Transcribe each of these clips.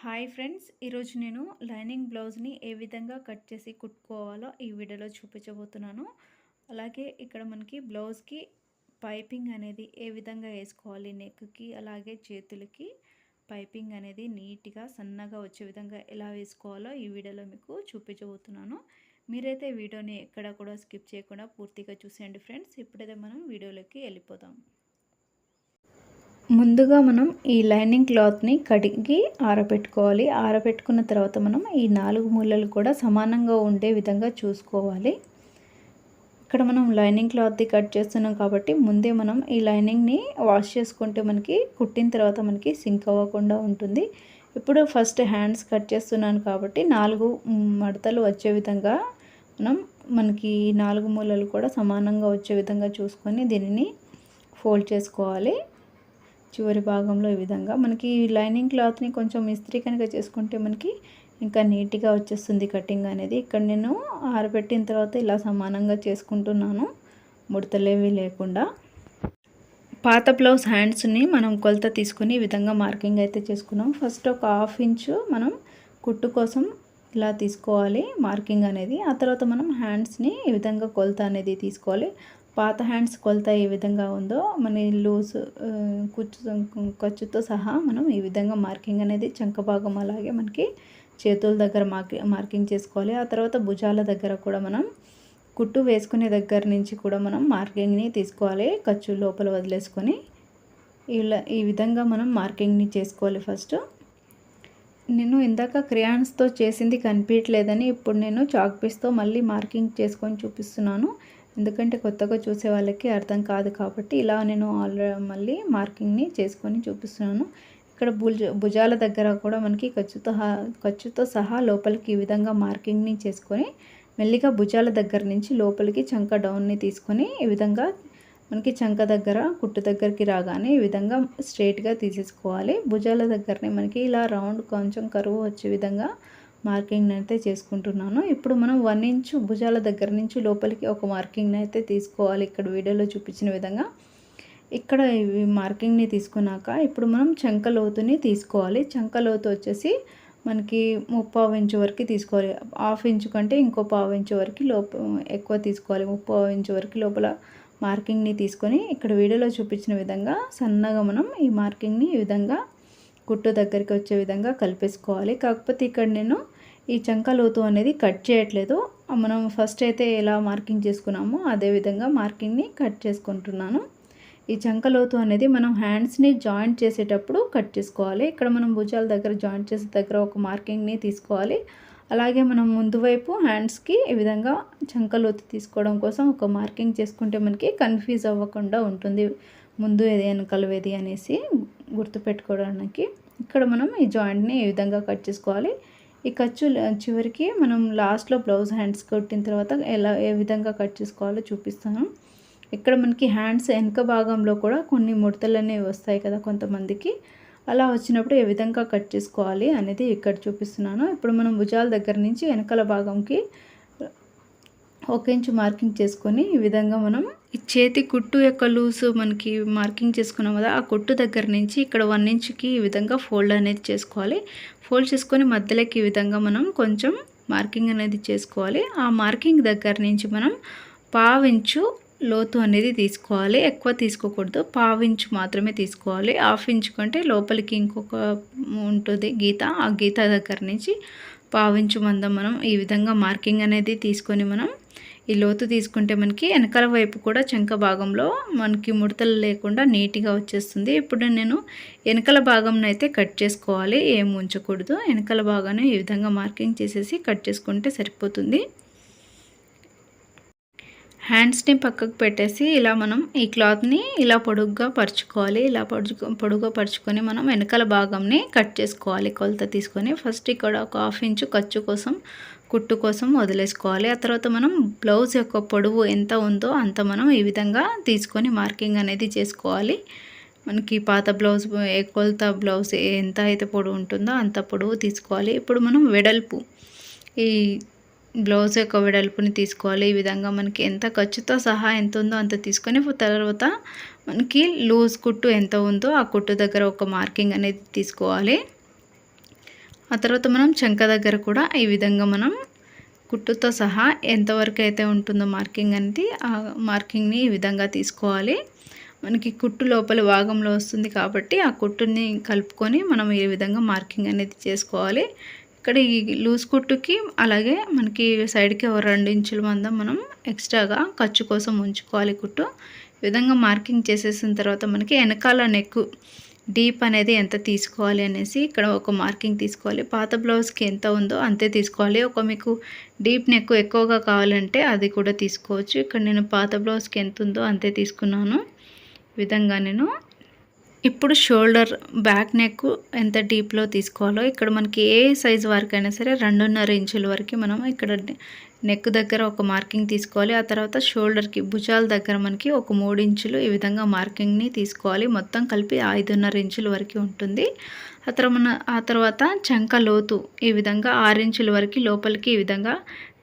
Hi friends, ఈరోజు నేను lining బ్లౌజ్ని ఏ విధంగా కట్ చేసి కుట్టుకోవాలో ఈ వీడియోలో చూపించబోతున్నాను. అలాగే ఇక్కడ మనకి బ్లౌజ్కి పైపింగ్ అనేది ఏ విధంగా వేసుకోవాలి, నెక్కి అలాగే చేతులకి పైపింగ్ అనేది నీట్గా సన్నగా వచ్చే విధంగా ఎలా వేసుకోవాలో ఈ వీడియోలో మీకు చూపించబోతున్నాను. మీరైతే వీడియోని ఎక్కడ కూడా స్కిప్ చేయకుండా పూర్తిగా చూసేయండి ఫ్రెండ్స్. ఇప్పుడైతే మనం వీడియోలోకి వెళ్ళిపోదాం. ముందుగా మనం ఈ లైనింగ్ క్లాత్ని కడిగి ఆరబెట్టుకోవాలి. ఆరబెట్టుకున్న తర్వాత మనం ఈ 4 మూలలు కూడా సమానంగా ఉండే విధంగా చూసుకోవాలి. ఇక్కడ మనం లైనింగ్ క్లాత్ది కట్ చేస్తున్నాం కాబట్టి ముందే మనం ఈ లైనింగ్ని వాష్ చేసుకుంటే మనకి కుట్టిన తర్వాత మనకి సింక్ అవ్వకుండా ఉంటుంది. ఇప్పుడు ఫస్ట్ హ్యాండ్స్ కట్ చేస్తున్నాను కాబట్టి 4 మడతలు వచ్చే విధంగా మనకి 4 మూలలు కూడా సమానంగా వచ్చే విధంగా చూసుకొని దీనిని ఫోల్డ్ చేసుకోవాలి. చివరి భాగంలో ఈ విధంగా మనకి లైనింగ్ క్లాత్ని కొంచెం ఇస్త్రీ కనుక చేసుకుంటే మనకి ఇంకా నీట్గా వచ్చేస్తుంది కటింగ్ అనేది. ఇక్కడ నేను ఆరబెట్టిన తర్వాత ఇలా సమానంగా చేసుకుంటున్నాను, ముడతలేవి లేకుండా. పాత బ్లౌజ్ హ్యాండ్స్ని మనం కొలత తీసుకొని ఈ విధంగా మార్కింగ్ అయితే చేసుకున్నాం. ఫస్ట్ ఒక 1/2 ఇంచు మనం కుట్టు కోసం ఇలా తీసుకోవాలి మార్కింగ్ అనేది. ఆ తర్వాత మనం హ్యాండ్స్ని ఈ విధంగా కొలత అనేది తీసుకోవాలి. పాత హ్యాండ్స్ కొలత ఏ విధంగా ఉందో మన లూజ్ ఖర్చుతో సహా మనం ఈ విధంగా మార్కింగ్ అనేది చంక భాగం అలాగే మనకి చేతుల దగ్గర మార్కింగ్ చేసుకోవాలి. ఆ తర్వాత భుజాల దగ్గర కూడా మనం కుట్టు వేసుకునే దగ్గర నుంచి కూడా మనం మార్కింగ్ని తీసుకోవాలి. ఖర్చు లోపల వదిలేసుకొని ఇలా ఈ విధంగా మనం మార్కింగ్ని చేసుకోవాలి. ఫస్ట్ నేను ఇందాక క్రేయాన్స్తో చేసింది కనిపించలేదని ఇప్పుడు నేను చాక్ పీస్తో మళ్ళీ మార్కింగ్ చేసుకొని చూపిస్తున్నాను. ఎందుకంటే కొత్తగా చూసే వాళ్ళకి అర్థం కాదు కాబట్టి ఇలా నేను మళ్ళీ మార్కింగ్ని చేసుకొని చూపిస్తున్నాను. ఇక్కడ భుజాల దగ్గర కూడా మనకి ఖర్చుతో సహా లోపలికి ఈ విధంగా మార్కింగ్ని చేసుకొని మెల్లిగా భుజాల దగ్గర నుంచి లోపలికి చంక డౌన్ని తీసుకొని ఈ విధంగా మనకి చంక దగ్గర కుట్టు దగ్గరికి రాగానే ఈ విధంగా స్ట్రైట్గా తీసేసుకోవాలి. భుజాల దగ్గరనే మనకి ఇలా రౌండ్ కొంచెం కరువు వచ్చే విధంగా మార్కింగ్ అయితే చేసుకుంటున్నాను. ఇప్పుడు మనం 1 ఇంచు భుజాల దగ్గర నుంచి లోపలికి ఒక మార్కింగ్ అయితే తీసుకోవాలి. ఇక్కడ వీడియోలో చూపించిన విధంగా ఇక్కడ ఈ మార్కింగ్ని తీసుకున్నాక ఇప్పుడు మనం చంక లోతుని తీసుకోవాలి. చంక లోతు వచ్చేసి మనకి 3/4 ఇంచు వరకు తీసుకోవాలి. 1/2 ఇంచు కంటే ఇంకో 1/4 ఇంచు వరకు ఎక్కువ తీసుకోవాలి. 3/4 ఇంచు వరకు లోపల మార్కింగ్ని తీసుకొని ఇక్కడ వీడియోలో చూపించిన విధంగా సన్నగా మనం ఈ మార్కింగ్ని ఈ విధంగా కుట్టు దగ్గరికి వచ్చే విధంగా కలిపేసుకోవాలి. కాకపోతే ఇక్కడ నేను ఈ చంక లోతు అనేది కట్ చేయట్లేదు. మనం ఫస్ట్ అయితే ఎలా మార్కింగ్ చేసుకున్నామో అదే విధంగా మార్కింగ్ని కట్ చేసుకుంటున్నాను. ఈ చంక లోతు అనేది మనం హ్యాండ్స్ని జాయింట్ చేసేటప్పుడు కట్ చేసుకోవాలి. ఇక్కడ మనం భుజాల దగ్గర జాయింట్ చేసే దగ్గర ఒక మార్కింగ్ని తీసుకోవాలి. అలాగే మనం ముందు వైపు హ్యాండ్స్కి ఈ విధంగా చంక లోతు తీసుకోవడం కోసం ఒక మార్కింగ్ చేసుకుంటే మనకి కన్ఫ్యూజ్ అవ్వకుండా ఉంటుంది, ముందు ఏది వెనకాల ఏది అనేసి గుర్తుపెట్టుకోవడానికి. ఇక్కడ మనం ఈ జాయింట్ని ఈ విధంగా కట్ చేసుకోవాలి. ఈ ఖర్చు చివరికి మనం లాస్ట్లో బ్లౌజ్ హ్యాండ్స్ కొట్టిన తర్వాత ఏ విధంగా కట్ చేసుకోవాలో చూపిస్తాను. ఇక్కడ మనకి హ్యాండ్స్ వెనక భాగంలో కూడా కొన్ని ముడతలు అనేవి వస్తాయి కదా కొంతమందికి, అలా వచ్చినప్పుడు ఏ విధంగా కట్ చేసుకోవాలి అనేది ఇక్కడ చూపిస్తున్నాను. ఇప్పుడు మనం భుజాల దగ్గర నుంచి వెనకాల భాగంకి 1 ఇంచు మార్కింగ్ చేసుకొని ఈ విధంగా మనం ఈ చేతి కుట్టు యొక్క లూజ్ మనకి మార్కింగ్ చేసుకున్నాం కదా, ఆ కుట్టు దగ్గర నుంచి ఇక్కడ 1 ఇంచుకి ఈ విధంగా ఫోల్డ్ అనేది చేసుకోవాలి. ఫోల్డ్ చేసుకొని మధ్యలోకి ఈ విధంగా మనం కొంచెం మార్కింగ్ అనేది చేసుకోవాలి. ఆ మార్కింగ్ దగ్గర నుంచి మనం 1/4 ఇంచు లోతు అనేది తీసుకోవాలి. ఎక్కువ తీసుకోకూడదు, 1/4 ఇంచు మాత్రమే తీసుకోవాలి. 1/2 ఇంచు కంటే లోపలికి ఇంకొక ఉంటుంది గీత, ఆ గీత దగ్గర నుంచి 1/4 ఇంచు మందం మనం ఈ విధంగా మార్కింగ్ అనేది తీసుకొని మనం ఈ లోతు తీసుకుంటే మనకి వెనకాల వైపు కూడా చంక భాగంలో మనకి ముడతలు లేకుండా నీట్గా వచ్చేస్తుంది. ఇప్పుడు నేను వెనకాల భాగం అయితే కట్ చేసుకోవాలి, ఏం ఉంచకూడదు. వెనకాల భాగాన్ని ఈ విధంగా మార్కింగ్ చేసేసి కట్ చేసుకుంటే సరిపోతుంది. హ్యాండ్స్ని పక్కకు పెట్టేసి ఇలా మనం ఈ క్లాత్ని ఇలా పొడుగ్గా పరుచుకోవాలి. ఇలా పొడుగ్గా పరుచుకొని మనం వెనకాల భాగంని కట్ చేసుకోవాలి కొలత తీసుకొని. ఫస్ట్ ఇక్కడ ఒక 1/2 ఇంచు ఖర్చు కోసం కుట్టు కోసం వదిలేసుకోవాలి. ఆ తర్వాత మనం బ్లౌజ్ యొక్క పొడవు ఎంత ఉందో అంత మనం ఈ విధంగా తీసుకొని మార్కింగ్ అనేది చేసుకోవాలి. మనకి పాత బ్లౌజ్ కొలత బ్లౌజ్ ఎంత అయితే పొడవు ఉంటుందో అంత పొడవు తీసుకోవాలి. ఇప్పుడు మనం వెడల్పు ఈ బ్లౌజ్ యొక్క వెడల్పుని తీసుకోవాలి. ఈ విధంగా మనకి ఎంత ఖర్చుతో సహా ఎంత ఉందో అంత తీసుకొని తర్వాత మనకి లూజ్ కుట్టు ఎంత ఉందో ఆ కుట్టు దగ్గర ఒక మార్కింగ్ అనేది తీసుకోవాలి. ఆ తర్వాత మనం చంక దగ్గర కూడా ఈ విధంగా మనం కుట్టుతో సహా ఎంతవరకు అయితే ఉంటుందో మార్కింగ్ అనేది ఆ మార్కింగ్ని ఈ విధంగా తీసుకోవాలి. మనకి కుట్టు లోపల భాగంలో వస్తుంది కాబట్టి ఆ కుట్టుని కలుపుకొని మనం ఈ విధంగా మార్కింగ్ అనేది చేసుకోవాలి. ఇక్కడ ఈ లూజ్ కుట్టుకి అలాగే మనకి సైడ్కి 2 ఇంచుల మందం మనం ఎక్స్ట్రాగా ఖర్చు కోసం ఉంచుకోవాలి కుట్టు. ఈ విధంగా మార్కింగ్ చేసేసిన తర్వాత మనకి వెనకాల నెక్ డీప్ అనేది ఎంత తీసుకోవాలి అనేసి ఇక్కడ ఒక మార్కింగ్ తీసుకోవాలి. పాత బ్లౌజ్కి ఎంత ఉందో అంతే తీసుకోవాలి. మీకు డీప్ నెక్ ఎక్కువగా కావాలంటే అది కూడా తీసుకోవచ్చు. ఇక్కడ నేను పాత బ్లౌజ్కి ఎంత ఉందో అంతే తీసుకున్నాను. ఈ విధంగా నేను ఇప్పుడు షోల్డర్ బ్యాక్ నెక్ ఎంత డీప్లో తీసుకోవాలో ఇక్కడ మనకి ఏ సైజు వరకైనా సరే 2.5 ఇంచుల వరకు మనం ఇక్కడ నెక్ దగ్గర ఒక మార్కింగ్ తీసుకోవాలి. ఆ తర్వాత షోల్డర్కి భుజాల దగ్గర మనకి ఒక 3 ఇంచులు ఈ విధంగా మార్కింగ్ని తీసుకోవాలి. మొత్తం కలిపి 5.5 ఇంచుల వరకు ఉంటుంది. ఆ తర్వాత చంక లోతు ఈ విధంగా 6 ఇంచుల వరకు లోపలికి ఈ విధంగా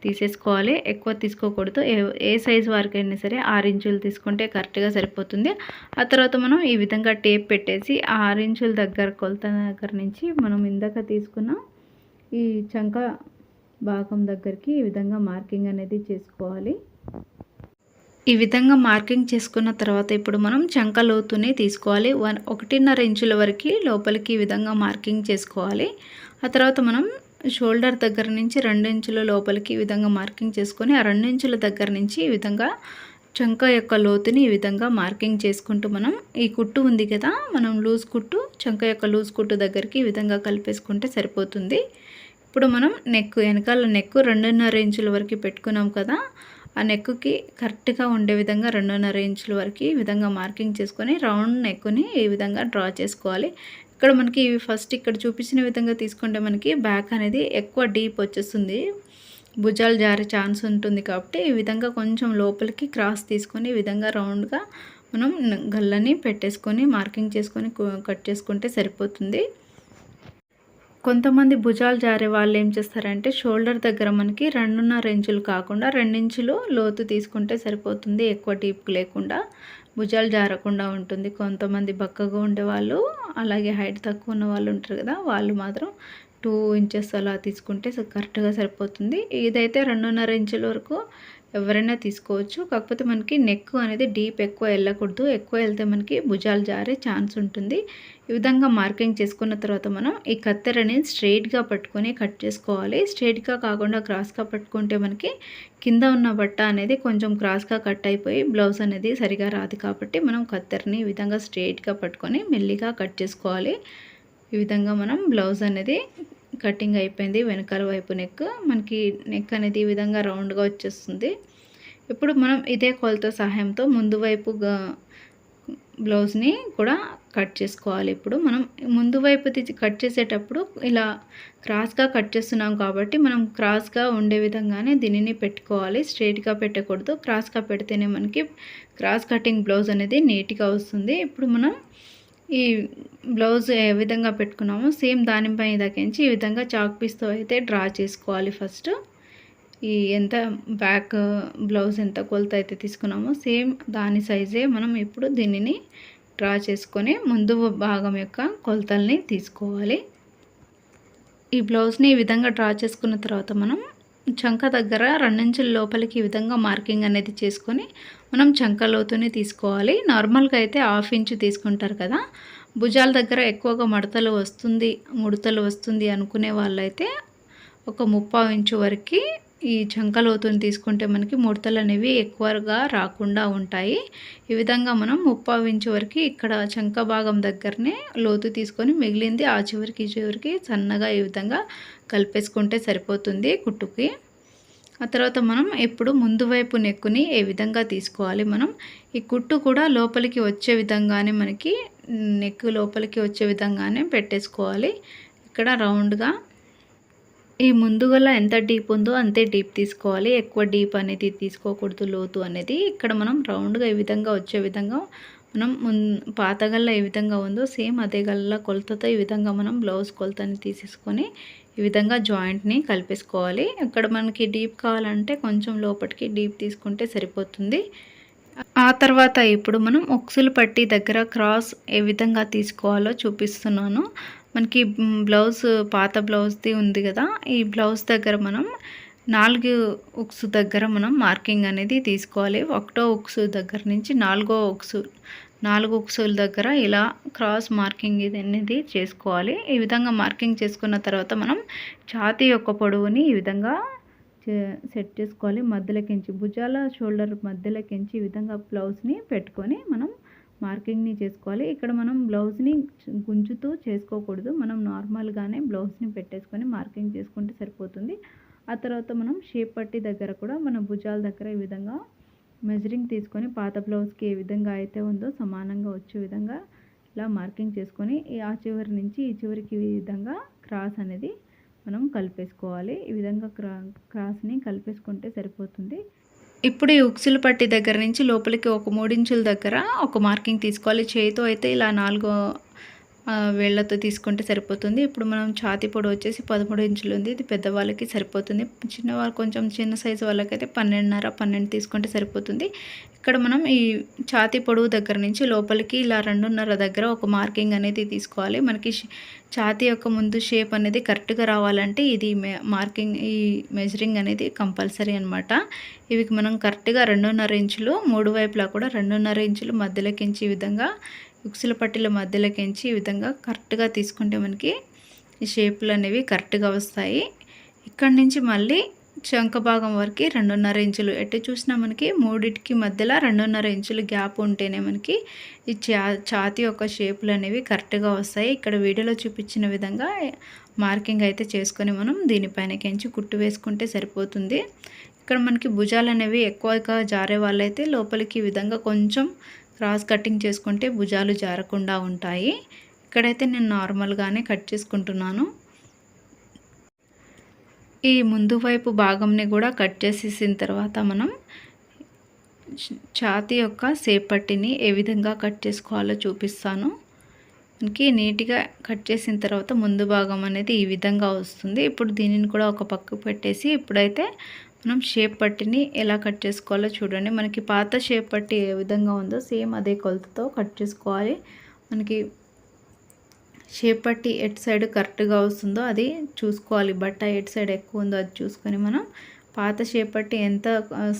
తీసేసుకోవాలి. ఎక్కువ తీసుకోకూడదు. ఏ సైజు వరకైనా సరే 6 ఇంచులు తీసుకుంటే కరెక్ట్గా సరిపోతుంది. ఆ తర్వాత మనం ఈ విధంగా టేప్ పెట్టేసి 6 ఇంచుల దగ్గర కొలత దగ్గర నుంచి మనం ఇందాక తీసుకున్న ఈ చంక భాగం దగ్గరికి ఈ విధంగా మార్కింగ్ అనేది చేసుకోవాలి. ఈ విధంగా మార్కింగ్ చేసుకున్న తర్వాత ఇప్పుడు మనం చంక లోతుని తీసుకోవాలి. 1.5 ఇంచుల వరకు లోపలికి ఈ విధంగా మార్కింగ్ చేసుకోవాలి. ఆ తర్వాత మనం షోల్డర్ దగ్గర నుంచి 2 ఇంచుల లోపలికి ఈ విధంగా మార్కింగ్ చేసుకొని ఆ 2 ఇంచుల దగ్గర నుంచి ఈ విధంగా చంక యొక్క లోతుని ఈ విధంగా మార్కింగ్ చేసుకుంటూ మనం ఈ కుట్టు ఉంది కదా, మనం లూజ్ కుట్టు చంక యొక్క లూజ్ కుట్టు దగ్గరికి ఈ విధంగా కలిపేసుకుంటే సరిపోతుంది. ఇప్పుడు మనం వెనకాల నెక్ 2.5 ఇంచుల వరకు పెట్టుకున్నాం కదా, ఆ నెక్కి కరెక్ట్గా ఉండే విధంగా 2.5 ఇంచుల వరకు ఈ విధంగా మార్కింగ్ చేసుకొని రౌండ్ నెక్ని ఈ విధంగా డ్రా చేసుకోవాలి. ఇక్కడ మనకి ఫస్ట్ ఇక్కడ చూపించిన విధంగా తీసుకుంటే మనకి బ్యాక్ అనేది ఎక్కువ డీప్ వచ్చేస్తుంది, భుజాలు జారే ఛాన్స్ ఉంటుంది. కాబట్టి ఈ విధంగా కొంచెం లోపలికి క్రాస్ తీసుకొని ఈ విధంగా రౌండ్గా మనం గల్లని పెట్టేసుకొని మార్కింగ్ చేసుకొని కట్ చేసుకుంటే సరిపోతుంది. కొంతమంది భుజాలు జారే వాళ్ళు ఏం చేస్తారంటే షోల్డర్ దగ్గర మనకి 2.5 ఇంచులు కాకుండా 2 ఇంచులు లోతు తీసుకుంటే సరిపోతుంది, ఎక్కువ డీప్ లేకుండా భుజాలు జారకుండా ఉంటుంది. కొంతమంది బక్కగా ఉండేవాళ్ళు అలాగే హైట్ తక్కువ ఉన్న వాళ్ళు ఉంటారు కదా, వాళ్ళు మాత్రం 2 ఇంచెస్ అలా తీసుకుంటే కరెక్ట్గా సరిపోతుంది. ఇదైతే 2.5 ఇంచుల వరకు ఎవరైనా తీసుకోవచ్చు. కాకపోతే మనకి నెక్ అనేది డీప్ ఎక్కువ వెళ్ళకూడదు, ఎక్కువ వెళ్తే మనకి భుజాలు జారే ఛాన్స్ ఉంటుంది. ఈ విధంగా మార్కింగ్ చేసుకున్న తర్వాత మనం ఈ కత్తెరని స్ట్రైట్గా పట్టుకొని కట్ చేసుకోవాలి. స్ట్రైట్గా కాకుండా క్రాస్గా పట్టుకుంటే మనకి కింద ఉన్న బట్ట అనేది కొంచెం క్రాస్గా కట్ అయిపోయి బ్లౌజ్ అనేది సరిగా రాదు. కాబట్టి మనం కత్తెరని ఈ విధంగా స్ట్రైట్గా పట్టుకొని మెల్లిగా కట్ చేసుకోవాలి. ఈ విధంగా మనం బ్లౌజ్ అనేది కటింగ్ అయిపోయింది. వెనకాల వైపు మనకి నెక్ అనేది ఈ విధంగా రౌండ్గా వచ్చేస్తుంది. ఇప్పుడు మనం ఇదే కొలత సహాయంతో ముందు వైపు బ్లౌజ్ని కూడా కట్ చేసుకోవాలి. ఇప్పుడు మనం ముందు వైపు కట్ చేసేటప్పుడు ఇలా క్రాస్గా కట్ చేస్తున్నాం కాబట్టి మనం క్రాస్గా ఉండే విధంగానే దీనిని పెట్టుకోవాలి, స్ట్రైట్గా పెట్టకూడదు. క్రాస్గా పెడితేనే మనకి క్రాస్ కటింగ్ బ్లౌజ్ అనేది నీట్గా వస్తుంది. ఇప్పుడు మనం ఈ బ్లౌజ్ ఏ విధంగా పెట్టుకున్నామో సేమ్ దానిపై దక్కించి ఈ విధంగా చాక్ పీస్తో అయితే డ్రా చేసుకోవాలి. ఫస్ట్ ఈ ఎంత బ్యాక్ బ్లౌజ్ ఎంత కొలత అయితే తీసుకున్నామో సేమ్ దాని సైజే మనం ఇప్పుడు దీనిని డ్రా చేసుకొని ముందు భాగం యొక్క కొలతల్ని తీసుకోవాలి. ఈ బ్లౌజ్ని ఈ విధంగా డ్రా చేసుకున్న తర్వాత మనం చంక దగ్గర 2 ఇంచుల లోపలికి ఈ విధంగా మార్కింగ్ అనేది చేసుకొని మనం చంక లోతుని తీసుకోవాలి. నార్మల్గా అయితే 1/2 ఇంచు తీసుకుంటారు కదా, భుజాల దగ్గర ఎక్కువగా ముడతలు వస్తుంది అనుకునే వాళ్ళైతే ఒక 3/4 ఇంచు వరకు ఈ చంక లోతుని తీసుకుంటే మనకి ముడతలు అనేవి ఎక్కువగా రాకుండా ఉంటాయి. ఈ విధంగా మనం 3/4 ఇంచు వరకు ఇక్కడ చంక భాగం దగ్గరనే లోతు తీసుకొని మిగిలింది ఆ చివరికి ఈ చివరికి సన్నగా ఈ విధంగా కలిపేసుకుంటే సరిపోతుంది కుట్టుకి. ఆ తర్వాత మనం ఇప్పుడు ముందు వైపు నెక్కుని ఏ విధంగా తీసుకోవాలి, మనం ఈ కుట్టు కూడా లోపలికి వచ్చే విధంగానే మనకి నెక్ లోపలికి వచ్చే విధంగానే పెట్టేసుకోవాలి. ఇక్కడ రౌండ్గా ఈ ముందుగల ఎంత డీప్ ఉందో అంతే డీప్ తీసుకోవాలి, ఎక్కువ డీప్ అనేది తీసుకోకూడదు లోతు అనేది. ఇక్కడ మనం రౌండ్గా ఈ విధంగా వచ్చే విధంగా మనం పాత గల్ల ఏ విధంగా ఉందో సేమ్ అదే గల్ల కొలతతో ఈ విధంగా మనం బ్లౌజ్ కొలతని తీసేసుకొని ఈ విధంగా జాయింట్ని కలిపేసుకోవాలి. ఇక్కడ మనకి డీప్ కావాలంటే కొంచెం లోపలికి డీప్ తీసుకుంటే సరిపోతుంది. ఆ తర్వాత ఇప్పుడు మనం ఉక్సులు పట్టి దగ్గర క్రాస్ ఏ విధంగా తీసుకోవాలో చూపిస్తున్నాను. మనకి బ్లౌజ్ పాత బ్లౌజ్ది ఉంది కదా, ఈ బ్లౌజ్ దగ్గర మనం 4 ఉక్స్ దగ్గర మనం మార్కింగ్ అనేది తీసుకోవాలి. ఒకటో ఉక్స్ దగ్గర నుంచి 4గో ఉక్స్ 4 ఉక్సుల దగ్గర ఇలా క్రాస్ మార్కింగ్ ఇది అనేది చేసుకోవాలి. ఈ విధంగా మార్కింగ్ చేసుకున్న తర్వాత మనం ఛాతీ యొక్క పొడవుని ఈ విధంగా సెట్ చేసుకోవాలి. మధ్యలోకించి భుజాల షోల్డర్ మధ్యలోకించి ఈ విధంగా బ్లౌజ్ని పెట్టుకొని మనం మార్కింగ్ని చేసుకోవాలి. ఇక్కడ మనం బ్లౌజ్ని గుంజుతూ చేసుకోకూడదు. మనం నార్మల్గానే బ్లౌజ్ని పెట్టేసుకొని మార్కింగ్ చేసుకుంటే సరిపోతుంది. ఆ తర్వాత మనం షేప్ పట్టి దగ్గర కూడా మన భుజాల దగ్గర ఈ విధంగా మెజరింగ్ తీసుకొని పాత బ్లౌజ్కి ఏ విధంగా అయితే ఉందో సమానంగా వచ్చే విధంగా ఇలా మార్కింగ్ చేసుకొని ఆ చివరి నుంచి ఈ చివరికి ఈ విధంగా క్రాస్ అనేది మనం కలిపేసుకోవాలి. ఈ విధంగా క్రాస్ని కలిపేసుకుంటే సరిపోతుంది. ఇప్పుడు ఈ ఉక్సులు పట్టి దగ్గర నుంచి లోపలికి ఒక 3 ఇంచుల దగ్గర ఒక మార్కింగ్ తీసుకోవాలి. చేయితో అయితే ఇలా 4 వేళ్ళతో తీసుకుంటే సరిపోతుంది. ఇప్పుడు మనం ఛాతీ పొడవు వచ్చేసి 13 ఇంచులు ఉంది. ఇది పెద్దవాళ్ళకి సరిపోతుంది. చిన్నవాళ్ళు కొంచెం చిన్న సైజు వాళ్ళకైతే 12 తీసుకుంటే సరిపోతుంది. ఇక్కడ మనం ఈ ఛాతీ పొడవు దగ్గర నుంచి లోపలికి ఇలా 2.5 దగ్గర ఒక మార్కింగ్ అనేది తీసుకోవాలి. మనకి ఛాతీ యొక్క ముందు షేప్ అనేది కరెక్ట్గా రావాలంటే ఇది మార్కింగ్ ఈ మెజరింగ్ అనేది కంపల్సరీ అనమాట. ఇవి మనం కరెక్ట్గా 2.5 ఇంచులు 3 వైపులా కూడా 2.5 ఇంచులు మధ్యలోకించి ఈ విధంగా ఉక్సుల పట్టీల మధ్యలోకించి ఈ విధంగా కరెక్ట్గా తీసుకుంటే మనకి ఈ షేపులు అనేవి కరెక్ట్గా వస్తాయి. ఇక్కడి నుంచి మళ్ళీ చంక భాగం వరకు 2.5 ఇంచులు ఎటు చూసినా మనకి మూడిటికి మధ్యలో 2.5 ఇంచులు గ్యాప్ ఉంటేనే మనకి ఈ ఛాతీ యొక్క షేపులు అనేవి కరెక్ట్గా వస్తాయి. ఇక్కడ వీడియోలో చూపించిన విధంగా మార్కింగ్ అయితే చేసుకొని మనం దీనిపైనకించి కుట్టు వేసుకుంటే సరిపోతుంది. ఇక్కడ మనకి భుజాలు అనేవి ఎక్కువగా జారే వాళ్ళైతే లోపలికి ఈ విధంగా కొంచెం క్రాస్ కటింగ్ చేసుకుంటే భుజాలు జారకుండా ఉంటాయి. ఇక్కడైతే నేను నార్మల్గానే కట్ చేసుకుంటున్నాను. ఈ ముందు వైపు భాగంని కూడా కట్ చేసేసిన తర్వాత మనం ఛాతీ యొక్క షేప్ పట్టిని ఏ విధంగా కట్ చేసుకోవాలో చూపిస్తాను. మనకి నీట్గా కట్ చేసిన తర్వాత ముందు భాగం అనేది ఈ విధంగా వస్తుంది. ఇప్పుడు దీనిని కూడా ఒక పక్కకు పెట్టేసి ఇప్పుడైతే మనం షేప్ పట్టిని ఎలా కట్ చేసుకోవాలో చూడండి. మనకి పాత షేప్ పట్టి ఏ విధంగా ఉందో సేమ్ అదే కొలతతో కట్ చేసుకోవాలి. మనకి షేప్ పట్టి ఎట్ సైడ్ కరెక్ట్గా వస్తుందో అది చూసుకోవాలి. బట్ట ఎట్ సైడ్ ఎక్కువ ఉందో అది చూసుకొని మనం పాత షేప్ పట్టి ఎంత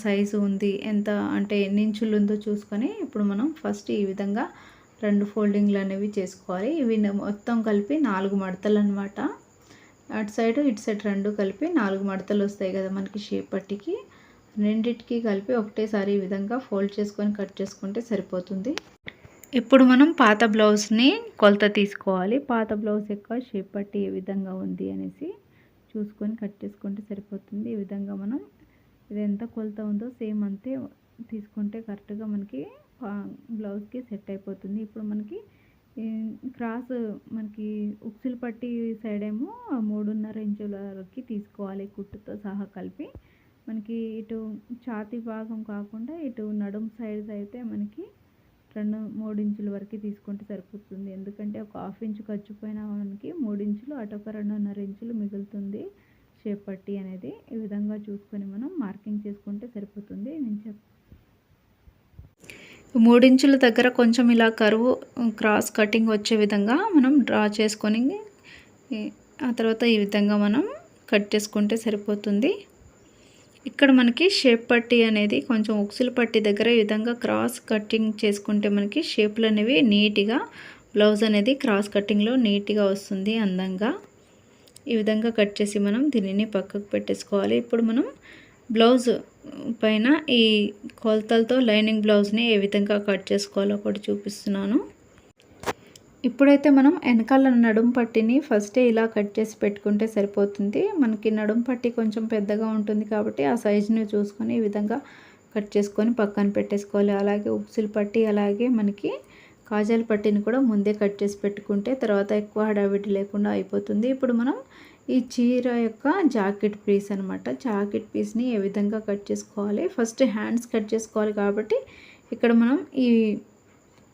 సైజు ఉంది, ఎంత అంటే ఎన్ని ఇంచులు ఉందో చూసుకొని ఇప్పుడు మనం ఫస్ట్ ఈ విధంగా 2 ఫోల్డింగ్లు అనేవి చేసుకోవాలి. ఇవి మొత్తం కలిపి 4 మడతలు అనమాట. అటు సైడ్ ఇటు సైడ్ 2 కలిపి 4 మడతలు వస్తాయి కదా మనకి షేప్ పట్టికి. రెండిటికి కలిపి ఒకటేసారి ఈ విధంగా ఫోల్డ్ చేసుకొని కట్ చేసుకుంటే సరిపోతుంది. ఇప్పుడు మనం పాత బ్లౌజ్ని కొలత తీసుకోవాలి. పాత బ్లౌజ్ యొక్క షేప్ పట్టి ఏ విధంగా ఉంది అనేసి చూసుకొని కట్ చేసుకుంటే సరిపోతుంది. ఈ విధంగా మనం ఇది ఎంత కొలత ఉందో సేమ్ అంతే తీసుకుంటే కరెక్ట్గా మనకి బ్లౌజ్కి సెట్ అయిపోతుంది. ఇప్పుడు మనకి క్రాస్ మనకి ఉక్సులు పట్టి సైడ్ ఏమో 3.5 ఇంచుల వరకు తీసుకోవాలి కుట్టుతో సహా కలిపి. మనకి ఇటు ఛాతీ భాగం కాకుండా ఇటు నడుము సైజ్ అయితే మనకి 3 ఇంచుల వరకు తీసుకుంటే సరిపోతుంది. ఎందుకంటే ఒక 1/2 ఇంచు ఖర్చుపోయినా మనకి 3 ఇంచులు అటు ఒక 2.5 ఇంచులు మిగులుతుంది షేప్ పట్టి అనేది. ఈ విధంగా చూసుకొని మనం మార్కింగ్ చేసుకుంటే సరిపోతుంది. నేను 3 ఇంచుల దగ్గర కొంచెం ఇలా కరువు క్రాస్ కటింగ్ వచ్చే విధంగా మనం డ్రా చేసుకొని ఆ తర్వాత ఈ విధంగా మనం కట్ చేసుకుంటే సరిపోతుంది. ఇక్కడ మనకి షేప్ పట్టి అనేది కొంచెం ఉక్సుల పట్టి దగ్గర ఈ విధంగా క్రాస్ కటింగ్ చేసుకుంటే మనకి షేపులు అనేవి నీట్గా బ్లౌజ్ అనేది క్రాస్ కటింగ్లో నీట్గా వస్తుంది అందంగా. ఈ విధంగా కట్ చేసి మనం దీనిని పక్కకు పెట్టేసుకోవాలి. ఇప్పుడు మనం బ్లౌజ్ పైన ఈ కొలతలతో లైనింగ్ బ్లౌజ్ని ఏ విధంగా కట్ చేసుకోవాలో కూడా చూపిస్తున్నాను. ఇప్పుడైతే మనం వెనకాల నడుము పట్టిని ఫస్టే ఇలా కట్ చేసి పెట్టుకుంటే సరిపోతుంది. మనకి నడుము పట్టి కొంచెం పెద్దగా ఉంటుంది కాబట్టి ఆ సైజుని చూసుకొని ఈ విధంగా కట్ చేసుకొని పక్కన పెట్టేసుకోవాలి. అలాగే ఉక్సులు పట్టి అలాగే మనకి కాజాల పట్టిని కూడా ముందే కట్ చేసి పెట్టుకుంటే తర్వాత ఎక్కువ హడావిడి లేకుండా అయిపోతుంది. ఇప్పుడు మనం ఈ చీర యొక్క జాకెట్ పీస్ అనమాట. జాకెట్ పీస్ని ఏ విధంగా కట్ చేసుకోవాలి, ఫస్ట్ హ్యాండ్స్ కట్ చేసుకోవాలి కాబట్టి ఇక్కడ మనం ఈ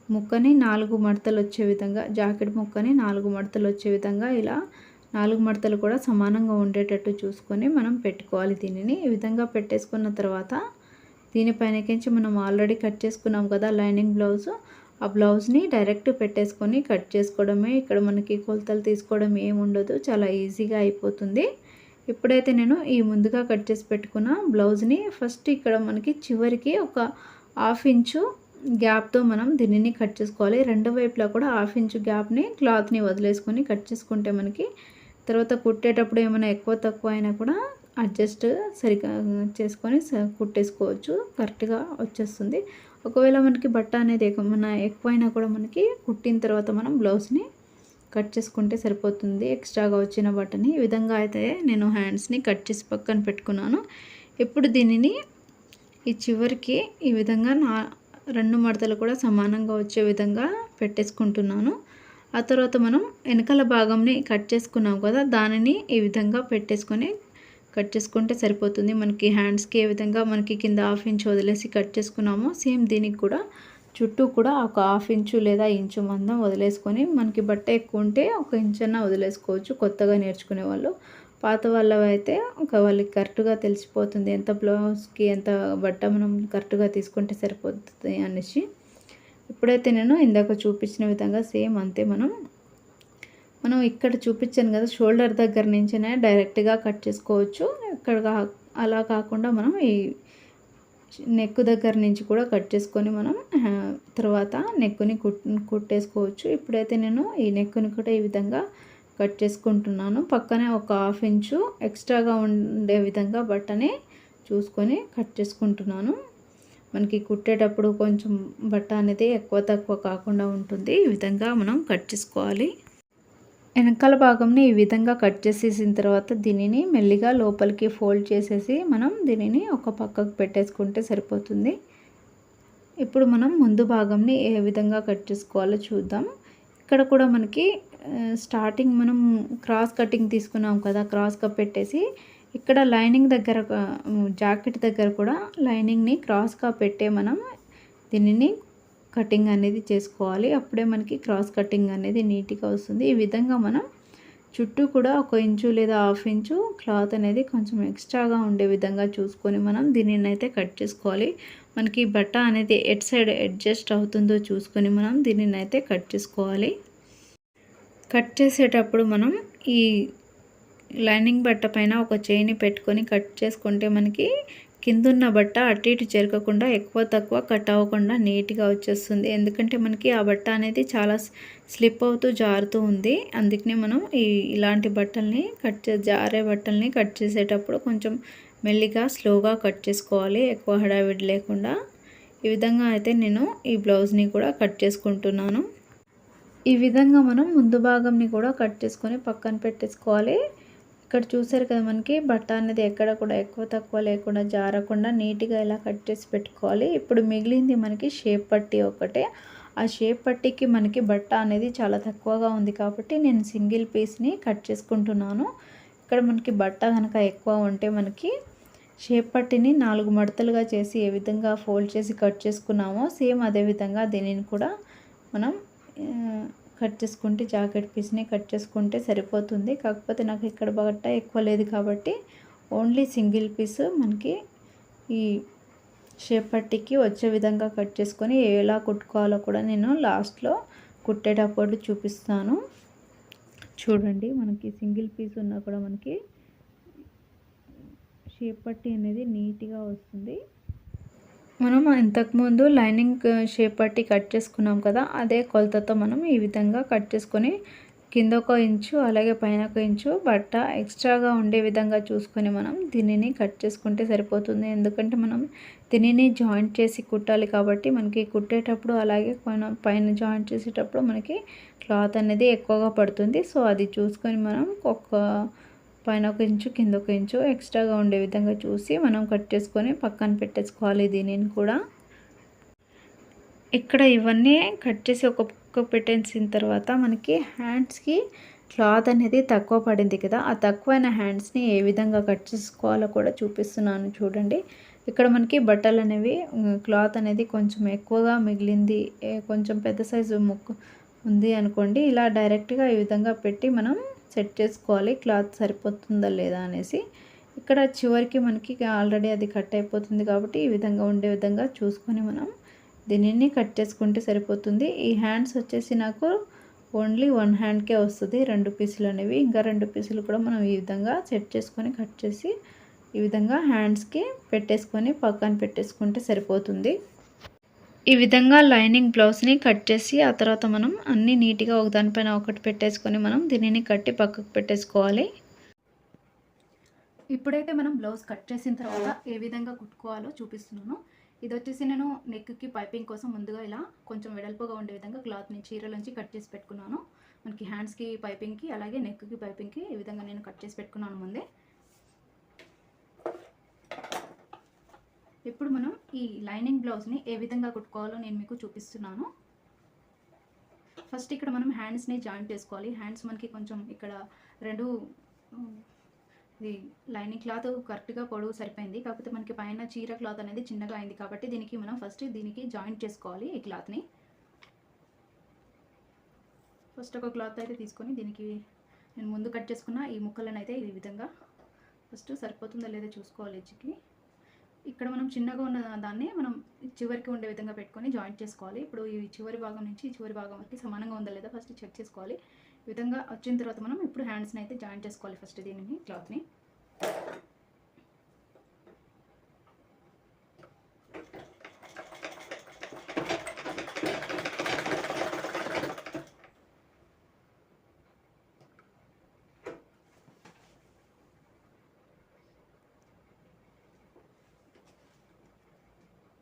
ముక్కని 4 మడతలు వచ్చే విధంగా జాకెట్ ముక్కని 4 మడతలు వచ్చే విధంగా ఇలా 4 మడతలు కూడా సమానంగా ఉండేటట్టు చూసుకొని మనం పెట్టుకోవాలి. దీనిని ఈ విధంగా పెట్టేసుకున్న తర్వాత దీనిపైనకించి మనం ఆల్రెడీ కట్ చేసుకున్నాం కదా లైనింగ్ బ్లౌజ్, ఆ బ్లౌజ్ని డైరెక్ట్ పెట్టేసుకొని కట్ చేసుకోవడమే. ఇక్కడ మనకి కొలతలు తీసుకోవడం ఏమి ఉండదు, చాలా ఈజీగా అయిపోతుంది. ఇప్పుడైతే నేను ఈ ముందుగా కట్ చేసి పెట్టుకున్న బ్లౌజ్ని ఫస్ట్ ఇక్కడ మనకి చివరికి ఒక 1/2 ఇంచు గ్యాప్తో మనం దీనిని కట్ చేసుకోవాలి. రెండు వైపులా కూడా 1/2 ఇంచు గ్యాప్ని క్లాత్ని వదిలేసుకొని కట్ చేసుకుంటే మనకి తర్వాత కుట్టేటప్పుడు ఏమైనా ఎక్కువ తక్కువ అయినా కూడా అడ్జస్ట్ సరిగా చేసుకొని కుట్టేసుకోవచ్చు, కరెక్ట్గా వచ్చేస్తుంది. ఒకవేళ మనకి బట్ట అనేది ఏమైనా ఎక్కువైనా కూడా మనకి కుట్టిన తర్వాత మనం బ్లౌజ్ని కట్ చేసుకుంటే సరిపోతుంది, ఎక్స్ట్రాగా వచ్చిన బట్టని. ఈ విధంగా అయితే నేను హ్యాండ్స్ని కట్ చేసి పక్కన పెట్టుకున్నాను. ఇప్పుడు దీనిని ఈ చివరికి ఈ విధంగా రెండు మడతలు కూడా సమానంగా వచ్చే విధంగా పెట్టేసుకుంటున్నాను. ఆ తర్వాత మనం వెనకాల భాగంని కట్ చేసుకున్నాం కదా, దానిని ఈ విధంగా పెట్టేసుకొని కట్ చేసుకుంటే సరిపోతుంది. మనకి హ్యాండ్స్కి ఏ విధంగా మనకి కింద 1/2 ఇంచు వదిలేసి కట్ చేసుకున్నామో సేమ్ దీనికి కూడా చుట్టూ కూడా ఒక 1/2 ఇంచు లేదా ఇంచు మందం వదిలేసుకొని, మనకి బట్ట ఎక్కువ ఉంటే 1 ఇంచ్ అన్న వదిలేసుకోవచ్చు కొత్తగా నేర్చుకునే వాళ్ళు. పాత వాళ్ళైతే వాళ్ళకి కరెక్ట్గా తెలిసిపోతుంది ఎంత బ్లౌజ్కి ఎంత బట్ట మనం కరెక్ట్గా తీసుకుంటే సరిపోతుంది అనేసి. ఇప్పుడైతే నేను ఇందాక చూపించిన విధంగా సేమ్ అంతే మనం ఇక్కడ చూపించాను కదా, షోల్డర్ దగ్గర నుంచినే డైరెక్ట్గా కట్ చేసుకోవచ్చు. ఇక్కడ అలా కాకుండా మనం ఈ నెక్ దగ్గర నుంచి కూడా కట్ చేసుకొని మనం తర్వాత నెక్ని కుట్టేసుకోవచ్చు. ఇప్పుడైతే నేను ఈ నెక్ని కూడా ఈ విధంగా కట్ చేసుకుంటున్నాను. పక్కనే ఒక 1/2 ఇంచు ఎక్స్ట్రాగా ఉండే విధంగా బట్టని చూసుకొని కట్ చేసుకుంటున్నాను. మనకి కుట్టేటప్పుడు కొంచెం బట్ట అనేది ఎక్కువ తక్కువ కాకుండా ఉంటుంది. ఈ విధంగా మనం కట్ చేసుకోవాలి. వెనకాల భాగంని ఈ విధంగా కట్ చేసేసిన తర్వాత దీనిని మెల్లిగా లోపలికి ఫోల్డ్ చేసేసి మనం దీనిని ఒక పక్కకు పెట్టేసుకుంటే సరిపోతుంది. ఇప్పుడు మనం ముందు భాగంని ఏ విధంగా కట్ చేసుకోవాలో చూద్దాం. ఇక్కడ కూడా మనకి స్టార్టింగ్ మనం క్రాస్ కటింగ్ తీసుకున్నాం కదా, క్రాస్గా పెట్టేసి ఇక్కడ లైనింగ్ దగ్గర జాకెట్ దగ్గర కూడా లైనింగ్ని క్రాస్గా పెట్టే మనం దీనిని కటింగ్ అనేది చేసుకోవాలి. అప్పుడే మనకి క్రాస్ కటింగ్ అనేది నీట్గా వస్తుంది. ఈ విధంగా మనం చుట్టూ కూడా 1 ఇంచు లేదా 1/2 ఇంచు క్లాత్ అనేది కొంచెం ఎక్స్ట్రాగా ఉండే విధంగా చూసుకొని మనం దీనిని అయితే కట్ చేసుకోవాలి. మనకి బట్ట అనేది ఎట్ సైడ్ అడ్జస్ట్ అవుతుందో చూసుకొని మనం దీనిని అయితే కట్ చేసుకోవాలి. కట్ చేసేటప్పుడు మనం ఈ లైనింగ్ బట్ట పైన ఒక చేయిని పెట్టుకొని కట్ చేసుకుంటే మనకి కిందున్న బట్ట అటు ఇటు జరగకుండా ఎక్కువ తక్కువ కట్ అవ్వకుండా నీట్గా వచ్చేస్తుంది. ఎందుకంటే మనకి ఆ బట్ట అనేది చాలా స్లిప్ అవుతూ జారుతూ ఉంది. అందుకనే మనం ఇలాంటి బట్టల్ని జారే బట్టల్ని కట్ చేసేటప్పుడు కొంచెం మెల్లిగా స్లోగా కట్ చేసుకోవాలి, ఎక్కువ హడావిడి లేకుండా. ఈ విధంగా అయితే నేను ఈ బ్లౌజ్ని కూడా కట్ చేసుకుంటున్నాను. ఈ విధంగా మనం ముందు భాగంని కూడా కట్ చేసుకొని పక్కన పెట్టేసుకోవాలి. ఇక్కడ చూసారు కదా, మనకి బట్ట అనేది ఎక్కడ కూడా ఎక్కువ తక్కువ లేకుండా జారకుండా నీట్గా ఇలా కట్ చేసి పెట్టుకోవాలి. ఇప్పుడు మిగిలింది మనకి షేప్ పట్టీ ఒకటే. ఆ షేప్ పట్టీకి మనకి బట్ట అనేది చాలా తక్కువగా ఉంది కాబట్టి నేను సింగిల్ పీస్ని కట్ చేసుకుంటున్నాను. ఇక్కడ మనకి బట్ట కనుక ఎక్కువ ఉంటే మనకి షేప్ పట్టీని 4 మడతలుగా చేసి ఏ విధంగా ఫోల్డ్ చేసి కట్ చేసుకున్నామో సేమ్ అదే విధంగా దీనిని కూడా మనం కట్ చేసుకుంటే జాకెట్ పీస్ని కట్ చేసుకుంటే సరిపోతుంది. కాకపోతే నాకు ఇక్కడ బట్ట ఎక్కువ లేదు కాబట్టి ఓన్లీ సింగిల్ పీస్ మనకి ఈ షేప్ పట్టీకి వచ్చే విధంగా కట్ చేసుకొని ఎలా కుట్టుకోవాలో కూడా నేను లాస్ట్లో కుట్టేటప్పుడు చూపిస్తాను. చూడండి, మనకి సింగిల్ పీస్ ఉన్నా కూడా మనకి షేప్ పట్టీ అనేది నీట్గా వస్తుంది. మనం ఇంతకుముందు లైనింగ్ షేప్ పట్టీ కట్ చేసుకున్నాం కదా, అదే కొలతతో మనం ఈ విధంగా కట్ చేసుకొని కింద 1 ఇంచు అలాగే పైన 1 ఇంచు బట్ట ఎక్స్ట్రాగా ఉండే విధంగా చూసుకొని మనం దీనిని కట్ చేసుకుంటే సరిపోతుంది. ఎందుకంటే మనం దీనిని జాయింట్ చేసి కుట్టాలి కాబట్టి మనకి కుట్టేటప్పుడు అలాగే పైన జాయింట్ చేసేటప్పుడు మనకి క్లాత్ అనేది ఎక్కువగా పడుతుంది. సో అది చూసుకొని మనం పైన 1 ఇంచు కింద 1 ఇంచు ఎక్స్ట్రాగా ఉండే విధంగా చూసి మనం కట్ చేసుకొని పక్కన పెట్టేసుకోవాలి. దీనిని కూడా ఇక్కడ ఇవన్నీ కట్ చేసి ఒక పక్క పెట్టేసిన తర్వాత మనకి హ్యాండ్స్కి క్లాత్ అనేది తక్కువ పడింది కదా, ఆ తక్కువైన హ్యాండ్స్ని ఏ విధంగా కట్ చేసుకోవాలో కూడా చూపిస్తున్నాను. చూడండి, ఇక్కడ మనకి బట్టలు అనేవి క్లాత్ అనేది కొంచెం ఎక్కువగా మిగిలింది, కొంచెం పెద్ద సైజు ముక్క ఉంది అనుకోండి, ఇలా డైరెక్ట్గా ఈ విధంగా పెట్టి మనం సెట్ చేసుకోవాలి క్లాత్ సరిపోతుందా లేదా అనేసి. ఇక్కడ చివరికి మనకి ఆల్రెడీ అది కట్ అయిపోతుంది కాబట్టి ఈ విధంగా ఉండే విధంగా చూసుకొని మనం దీనిని కట్ చేసుకుంటే సరిపోతుంది. ఈ హ్యాండ్స్ వచ్చేసి నాకు ఓన్లీ 1 హ్యాండ్కే వస్తుంది 2 పీసులు అనేవి. ఇంకా 2 పీసులు కూడా మనం ఈ విధంగా సెట్ చేసుకొని కట్ చేసి ఈ విధంగా హ్యాండ్స్కి పెట్టేసుకొని పక్కన పెట్టేసుకుంటే సరిపోతుంది. ఈ విధంగా లైనింగ్ బ్లౌజ్ని కట్ చేసి ఆ తర్వాత మనం అన్నీ నీట్గా ఒకదానిపైన ఒకటి పెట్టేసుకొని మనం దీనిని కట్టి పక్కకు పెట్టేసుకోవాలి. ఇప్పుడైతే మనం బ్లౌజ్ కట్ చేసిన తర్వాత ఏ విధంగా కుట్టుకోవాలో చూపిస్తున్నాను. ఇది వచ్చేసి నేను నెక్కి పైపింగ్ కోసం ముందుగా ఇలా కొంచెం వెడల్పుగా ఉండే విధంగా క్లాత్ని చీరల నుంచి కట్ చేసి పెట్టుకున్నాను. మనకి హ్యాండ్స్కి పైపింగ్కి అలాగే నెక్కి పైపింగ్కి ఈ విధంగా నేను కట్ చేసి పెట్టుకున్నాను ముందే. ఇప్పుడు మనం ఈ లైనింగ్ బ్లౌజ్ని ఏ విధంగా కుట్టుకోవాలో నేను మీకు చూపిస్తున్నాను. ఫస్ట్ ఇక్కడ మనం హ్యాండ్స్ని జాయింట్ చేసుకోవాలి. హ్యాండ్స్ మనకి కొంచెం ఇక్కడ రెండు ఇది లైనింగ్ క్లాత్ కరెక్ట్గా పొడవు సరిపోయింది. కాకపోతే మనకి పైన చీర క్లాత్ అనేది చిన్నగా అయింది కాబట్టి దీనికి మనం ఫస్ట్ దీనికి జాయింట్ చేసుకోవాలి. ఈ క్లాత్ని ఫస్ట్ ఒక క్లాత్ అయితే తీసుకొని దీనికి నేను ముందు కట్ చేసుకున్న ఈ ముక్కలను అయితే ఈ విధంగా ఫస్ట్ సరిపోతుందో లేదో చూసుకోవాలి. ఎడ్జ్కి ఇక్కడ మనం చిన్నగా ఉన్న దాన్ని మనం చివరికి ఉండే విధంగా పెట్టుకొని జాయింట్ చేసుకోవాలి. ఇప్పుడు ఈ చివరి భాగం నుంచి ఈ చివరి భాగం వరకు సమానంగా ఉందా లేదా ఫస్ట్ చెక్ చేసుకోవాలి. ఈ విధంగా వచ్చిన తర్వాత మనం ఇప్పుడు హ్యాండ్స్ని అయితే జాయింట్ చేసుకోవాలి. ఫస్ట్ దీనిని క్లాత్ని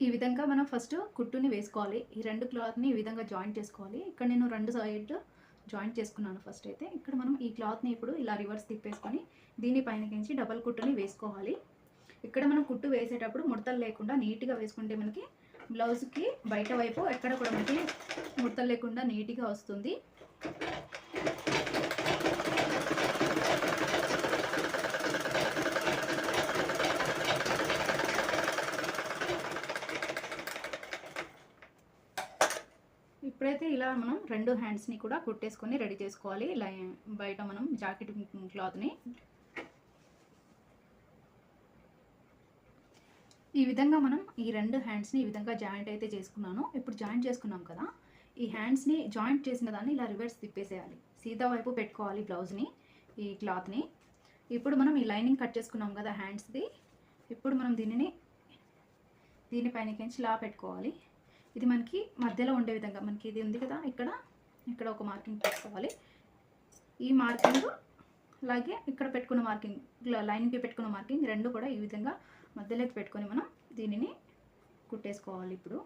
ఈ విధంగా మనం ఫస్ట్ కుట్టుని వేసుకోవాలి. ఈ రెండు క్లాత్ని ఈ విధంగా జాయింట్ చేసుకోవాలి. ఇక్కడ నేను 2 సైడ్ జాయింట్ చేసుకున్నాను. ఫస్ట్ అయితే ఇక్కడ మనం ఈ క్లాత్ని ఇప్పుడు ఇలా రివర్స్ తిప్పేసుకొని దీనిపైనకించి డబల్ కుట్టుని వేసుకోవాలి. ఇక్కడ మనం కుట్టు వేసేటప్పుడు ముడతలు లేకుండా నీట్గా వేసుకుంటే మనకి బ్లౌజ్కి బయట వైపు ఎక్కడ కూడా మనకి ముడతలు లేకుండా నీట్గా వస్తుంది. ఇప్పుడైతే ఇలా మనం 2 హ్యాండ్స్ని కూడా కుట్టేసుకొని రెడీ చేసుకోవాలి. బయట మనం జాకెట్ క్లాత్ని ఈ విధంగా మనం ఈ 2 హ్యాండ్స్ని ఈ విధంగా జాయింట్ అయితే చేసుకున్నాను. ఇప్పుడు జాయింట్ చేసుకున్నాం కదా, ఈ హ్యాండ్స్ని జాయింట్ చేసిన దాన్ని ఇలా రివర్స్ తిప్పేసేయాలి. సీదా వైపు పెట్టుకోవాలి బ్లౌజ్ని, ఈ క్లాత్ని. ఇప్పుడు మనం ఈ లైనింగ్ కట్ చేసుకున్నాం కదా హ్యాండ్స్ది, ఇప్పుడు మనం దీనిపైనకించి ఇలా పెట్టుకోవాలి. ఇది మనకి మధ్యలో ఉండే విధంగా మనకి ఇది ఉంది కదా, ఇక్కడ ఒక మార్కింగ్ పెట్టుకోవాలి. ఈ మార్కింగ్ అలాగే ఇక్కడ పెట్టుకున్న మార్కింగ్, లైన్కి పెట్టుకున్న మార్కింగ్ రెండు కూడా ఈ విధంగా మధ్యలోకి పెట్టుకొని మనం దీనిని కుట్టేసుకోవాలి. ఇప్పుడు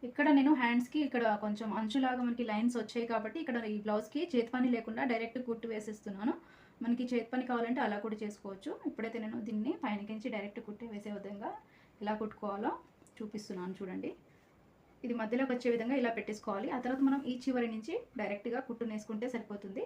ఇక్కడ నేను హ్యాండ్స్కి ఇక్కడ కొంచెం అంచులాగా మనకి లైన్స్ వచ్చాయి కాబట్టి ఇక్కడ ఈ బ్లౌజ్కి చేతి పని లేకుండా డైరెక్ట్ కుట్టు వేసేస్తున్నాను. మనకి చేతి పని కావాలంటే అలా కూడా చేసుకోవచ్చు. ఇప్పుడైతే నేను దీన్ని పైనకించి డైరెక్ట్ కుట్టి వేసే విధంగా ఎలా కుట్టుకోవాలో చూపిస్తున్నాను చూడండి. ఇది మధ్యలోకి వచ్చే విధంగా ఇలా పెట్టేసుకోవాలి. ఆ తర్వాత మనం ఈ చివరి నుంచి డైరెక్ట్గా కుట్టు వేసుకుంటే సరిపోతుంది.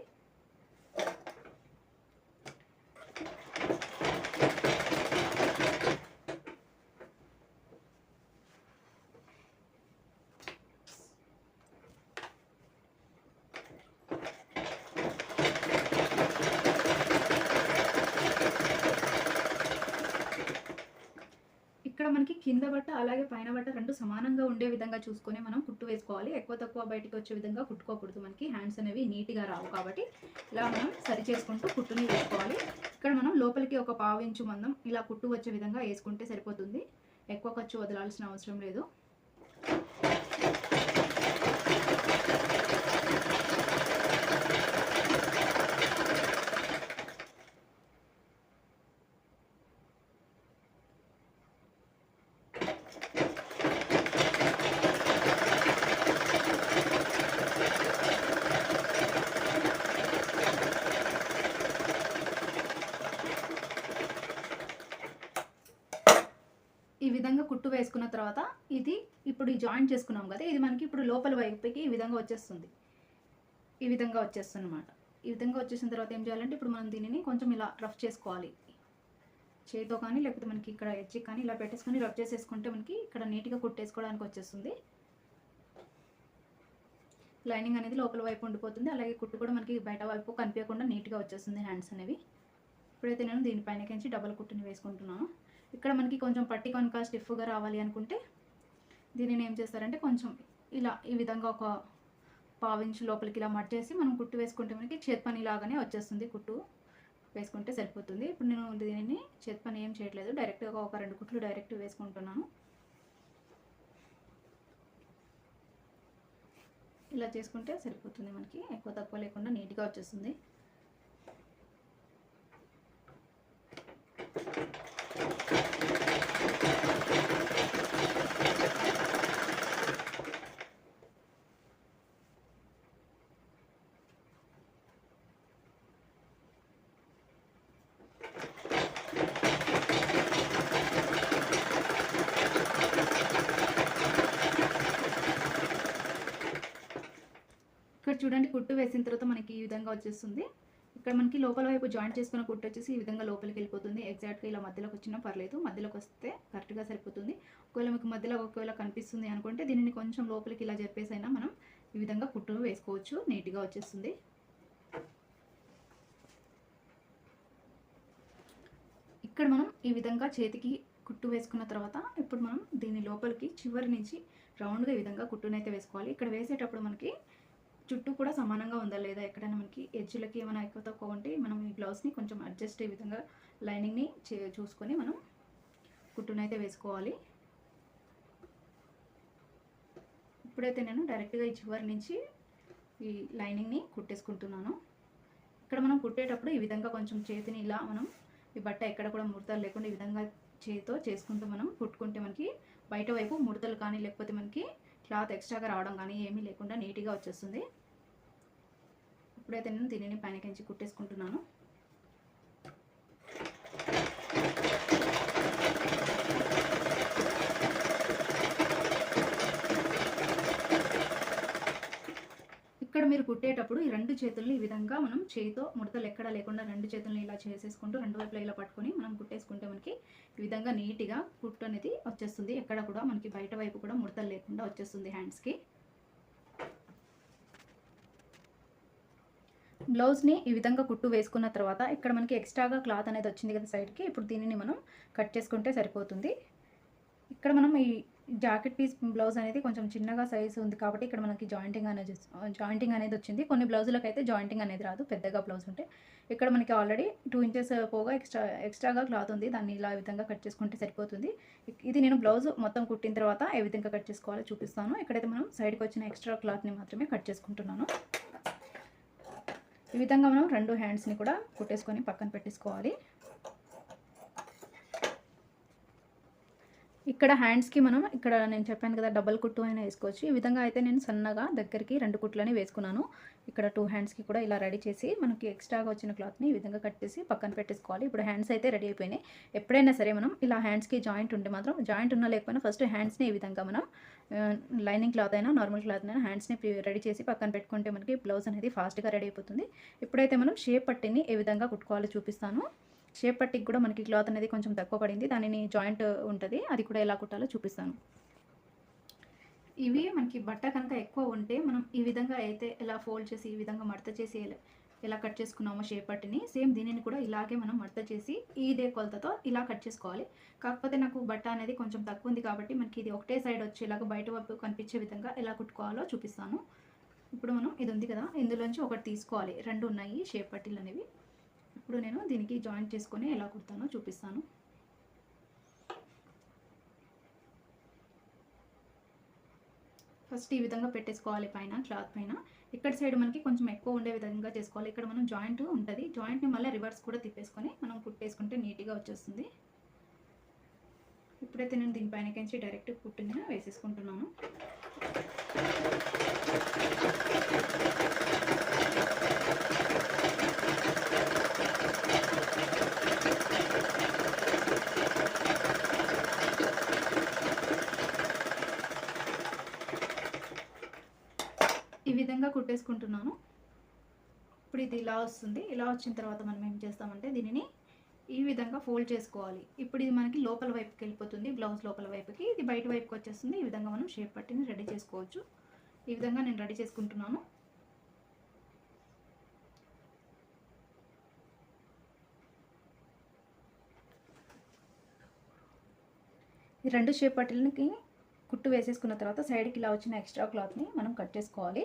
ఇక్కడ మనకి కింద బట్ట అలాగే పైన బట్ట రెండు సమానంగా ఉండే విధంగా చూసుకొని మనం కుట్టు వేసుకోవాలి. ఎక్కువ తక్కువ బయటికి వచ్చే విధంగా కుట్టుకోకూడదు. మనకి హ్యాండ్స్ అనేవి నీట్గా రావు కాబట్టి ఇలా మనం సరి చేసుకుంటూ కుట్టుని వేసుకోవాలి. ఇక్కడ మనం లోపలికి ఒక 1/2 ఇంచు మందం ఇలా కుట్టు వచ్చే విధంగా వేసుకుంటే సరిపోతుంది. ఎక్కువ ఖర్చు వదలాల్సిన అవసరం లేదు. ఈ విధంగా కుట్టు వేసుకున్న తర్వాత ఇప్పుడు ఈ జాయింట్ చేసుకున్నాం కదా, ఇది మనకి ఇప్పుడు లోపల వైపుకి ఈ విధంగా వచ్చేస్తుంది. ఈ విధంగా వచ్చేస్తుంది అన్నమాట. ఈ విధంగా వచ్చేసిన తర్వాత ఏం చేయాలంటే ఇప్పుడు మనం దీనిని కొంచెం ఇలా రఫ్ చేసుకోవాలి. చేతితో కానీ లేకపోతే మనకి ఇక్కడ ఎడ్జ్ కానీ ఇలా పెట్టేసుకొని రఫ్ చేసేసుకుంటే మనకి ఇక్కడ నీట్గా కుట్టేసుకోవడానికి వచ్చేస్తుంది. లైనింగ్ అనేది లోపల వైపు ఉండిపోతుంది. అలాగే కుట్టు కూడా మనకి బయట వైపు కనిపించకుండా నీట్గా వచ్చేస్తుంది హ్యాండ్స్ అనేవి. ఇప్పుడైతే నేను దీనిపైనకించి డబల్ కుట్టుని వేసుకుంటున్నాను. ఇక్కడ మనకి కొంచెం పట్టి కనుక స్టిఫ్గా రావాలి అనుకుంటే దీనిని ఏం చేస్తారంటే కొంచెం ఇలా ఈ విధంగా ఒక పావించు లోపలికి ఇలా మర్చేసి మనం కుట్టు వేసుకుంటే మనకి చేతి పని లాగానే వచ్చేస్తుంది. కుట్టు వేసుకుంటే సరిపోతుంది. ఇప్పుడు నేను దీనిని చేతి పని ఏం చేయట్లేదు, డైరెక్ట్గా ఒక 2 కుట్లు డైరెక్ట్ వేసుకుంటున్నాను. ఇలా చేసుకుంటే సరిపోతుంది, మనకి ఎక్కువ తక్కువ లేకుండా నీట్గా వచ్చేస్తుంది. ఇక్కడ చూడండి, కుట్టు వేసిన తర్వాత మనకి ఈ విధంగా వచ్చేస్తుంది. ఇక్కడ మనకి లోపల వైపు జాయింట్ చేసుకున్న కుట్టు వచ్చేసి ఈ విధంగా లోపలికి వెళ్ళిపోతుంది. ఎగ్జాక్ట్గా ఇలా మధ్యలోకి వచ్చినా పర్లేదు, మధ్యలోకి వస్తే కరెక్ట్గా సరిపోతుంది. ఒకవేళ మీకు మధ్యలో ఒకవేళ కనిపిస్తుంది అనుకుంటే దీనిని కొంచెం లోపలికి ఇలా చెప్పేసైనా మనం ఈ విధంగా కుట్టు వేసుకోవచ్చు, నీట్గా వచ్చేస్తుంది. ఇక్కడ మనం ఈ విధంగా చేతికి కుట్టు వేసుకున్న తర్వాత ఇప్పుడు మనం దీని లోపలికి చివరి నుంచి రౌండ్గా ఈ విధంగా కుట్టునైతే వేసుకోవాలి. ఇక్కడ వేసేటప్పుడు మనకి చుట్టూ కూడా సమానంగా ఉందా లేదా, ఎక్కడైనా మనకి ఎడ్జ్లకి ఏమైనా ఎక్కువ తక్కువ ఉంటే మనం ఈ బ్లౌజ్ని కొంచెం అడ్జస్ట్ ఈ విధంగా లైనింగ్ని చూసుకొని మనం కుట్టునైతే వేసుకోవాలి. ఇప్పుడైతే నేను డైరెక్ట్గా ఈ చివరి నుంచి ఈ లైనింగ్ని కుట్టేసుకుంటున్నాను. ఇక్కడ మనం కుట్టేటప్పుడు ఈ విధంగా కొంచెం చేతిని ఇలా మనం ఈ బట్ట ఎక్కడ కూడా ముడతలు లేకుండా ఈ విధంగా చేతితో చేసుకుంటూ మనం కుట్టుకుంటే మనకి బయట వైపు ముడతలు కానీ లేకపోతే మనకి క్లాత్ ఎక్స్ట్రాగా రావడం కానీ ఏమీ లేకుండా నీట్గా వచ్చేస్తుంది. ఇప్పుడైతే నేను దీనిని పైనకించి కుట్టేసుకుంటున్నాను. ఇక్కడ మీరు కుట్టేటప్పుడు ఈ 2 చేతుల్ని ఈ విధంగా మనం చేతితో ముడతలు ఎక్కడా లేకుండా 2 చేతుల్ని ఇలా చేసేసుకుంటూ 2 వైపులా ఇలా పట్టుకొని మనం కుట్టేసుకుంటే మనకి ఈ విధంగా నీట్గా కుట్టు అనేది వచ్చేస్తుంది. ఎక్కడ కూడా మనకి బయట వైపు కూడా ముడతలు లేకుండా వచ్చేస్తుంది హ్యాండ్స్కి. బ్లౌజ్ని ఈ విధంగా కుట్టు వేసుకున్న తర్వాత ఇక్కడ మనకి ఎక్స్ట్రాగా క్లాత్ అనేది వచ్చింది కదా సైడ్కి, ఇప్పుడు దీనిని మనం కట్ చేసుకుంటే సరిపోతుంది. ఇక్కడ మనం ఈ జాకెట్ పీస్ బ్లౌజ్ అనేది కొంచెం చిన్నగా సైజు ఉంది కాబట్టి ఇక్కడ మనకి జాయింటింగ్ అనేది వచ్చింది. కొన్ని బ్లౌజులకు అయితే జాయింటింగ్ అనేది రాదు, పెద్దగా బ్లౌజ్ ఉంటే. ఇక్కడ మనకి ఆల్రెడీ 2 ఇంచెస్ పోగా ఎక్స్ట్రాగా క్లాత్ ఉంది, దాన్ని ఇలా విధంగా కట్ చేసుకుంటే సరిపోతుంది. ఇది నేను బ్లౌజ్ మొత్తం కుట్టిన తర్వాత ఏ విధంగా కట్ చేసుకోవాలో చూపిస్తాను. ఇక్కడైతే మనం సైడ్కి వచ్చిన ఎక్స్ట్రా క్లాత్ని మాత్రమే కట్ చేసుకుంటున్నాను. ఈ విధంగా మనం 2 హ్యాండ్స్ని కూడా కుట్టేసుకొని పక్కన పెట్టేసుకోవాలి. ఇక్కడ హ్యాండ్స్కి మనం ఇక్కడ నేను చెప్పాను కదా డబల్ కుట్టు అయినా వేసుకోవచ్చు. ఈ విధంగా అయితే నేను సన్నగా దగ్గరికి 2 కుట్లని వేసుకున్నాను. ఇక్కడ 2 హ్యాండ్స్కి కూడా ఇలా రెడీ చేసి మనకి ఎక్స్ట్రాగా వచ్చిన క్లాత్ని ఈ విధంగా కట్ చేసి పక్కన పెట్టేసుకోవాలి. ఇప్పుడు హ్యాండ్స్ అయితే రెడీ అయిపోయినాయి. ఎప్పుడైనా సరే మనం ఇలా హ్యాండ్స్కి జాయింట్ ఉంటే మాత్రం, జాయింట్ ఉన్నా లేకపోయినా ఫస్ట్ హ్యాండ్స్ని ఈ విధంగా మనం లైనింగ్ క్లాత్ అయినా నార్మల్ క్లాత్ అయినా హ్యాండ్స్ని రెడీ చేసి పక్కన పెట్టుకుంటే మనకి బ్లౌజ్ అనేది ఫాస్ట్గా రెడీ అయిపోతుంది. ఇప్పుడైతే మనం షేప్ పట్టిని ఏ విధంగా కుట్టుకోవాలో చూపిస్తాను. షేప్ పట్టికి కూడా మనకి క్లాత్ అనేది కొంచెం తక్కువ పడింది, దానిని జాయింట్ ఉంటుంది, అది కూడా ఎలా కుట్టాలో చూపిస్తాను. ఇవి మనకి బట్ట కనుక ఎక్కువ ఉంటే మనం ఈ విధంగా అయితే ఎలా ఫోల్డ్ చేసి ఈ విధంగా మడత చేసి ఎలా కట్ చేసుకున్నామో షేప్ పట్టిని, సేమ్ దీనిని కూడా ఇలాగే మనం మడత చేసి ఇదే కొలతతో ఇలా కట్ చేసుకోవాలి. కాకపోతే నాకు బట్ట అనేది కొంచెం తక్కువ ఉంది కాబట్టి మనకి ఇది ఒకటే సైడ్ వచ్చేలాగా బయట వైపు కనిపించే విధంగా ఎలా కుట్టుకోవాలో చూపిస్తాను. ఇప్పుడు మనం ఇది ఉంది కదా, ఇందులోంచి ఒకటి తీసుకోవాలి. 2 ఉన్నాయి షేప్ పట్టీలు అనేవి. ఇప్పుడు నేను దీనికి జాయింట్ చేసుకొని ఎలా కుడతానో చూపిస్తాను. ఫస్ట్ ఈ విధంగా పెట్టేసుకోవాలి పైన క్లాత్ పైన. ఇక్కడ సైడ్ మనకి కొంచెం ఎక్కువ ఉండే విధంగా చేసుకోవాలి. ఇక్కడ మనం జాయింట్ ఉంటుంది, జాయింట్ని మళ్ళీ రివర్స్ కూడా తిప్పేసుకొని మనం కుట్టేసుకుంటే నీట్గా వచ్చేస్తుంది. ఇప్పుడైతే నేను దీనిపైనకించి డైరెక్ట్ కుట్టుని వేసేసుకుంటున్నాను. ఈ విధంగా కుట్టేసుకుంటున్నాను. ఇప్పుడు ఇది ఇలా వస్తుంది. ఇలా వచ్చిన తర్వాత మనం ఏం చేస్తామంటే దీనిని ఈ విధంగా ఫోల్డ్ చేసుకోవాలి. ఇప్పుడు ఇది మనకి లోపల వైపుకి వెళ్ళిపోతుంది, బ్లౌజ్ లోపల వైపుకి, ఇది బయట వైపుకి వచ్చేస్తుంది. ఈ విధంగా మనం షేప్ పట్టిని రెడీ చేసుకోవచ్చు. ఈ విధంగా నేను రెడీ చేసుకుంటున్నాను. ఈ 2 షేప్ పట్టీలకి కుట్టు వేసేసుకున్న తర్వాత సైడ్కి ఇలా వచ్చిన ఎక్స్ట్రా క్లాత్ని మనం కట్ చేసుకోవాలి.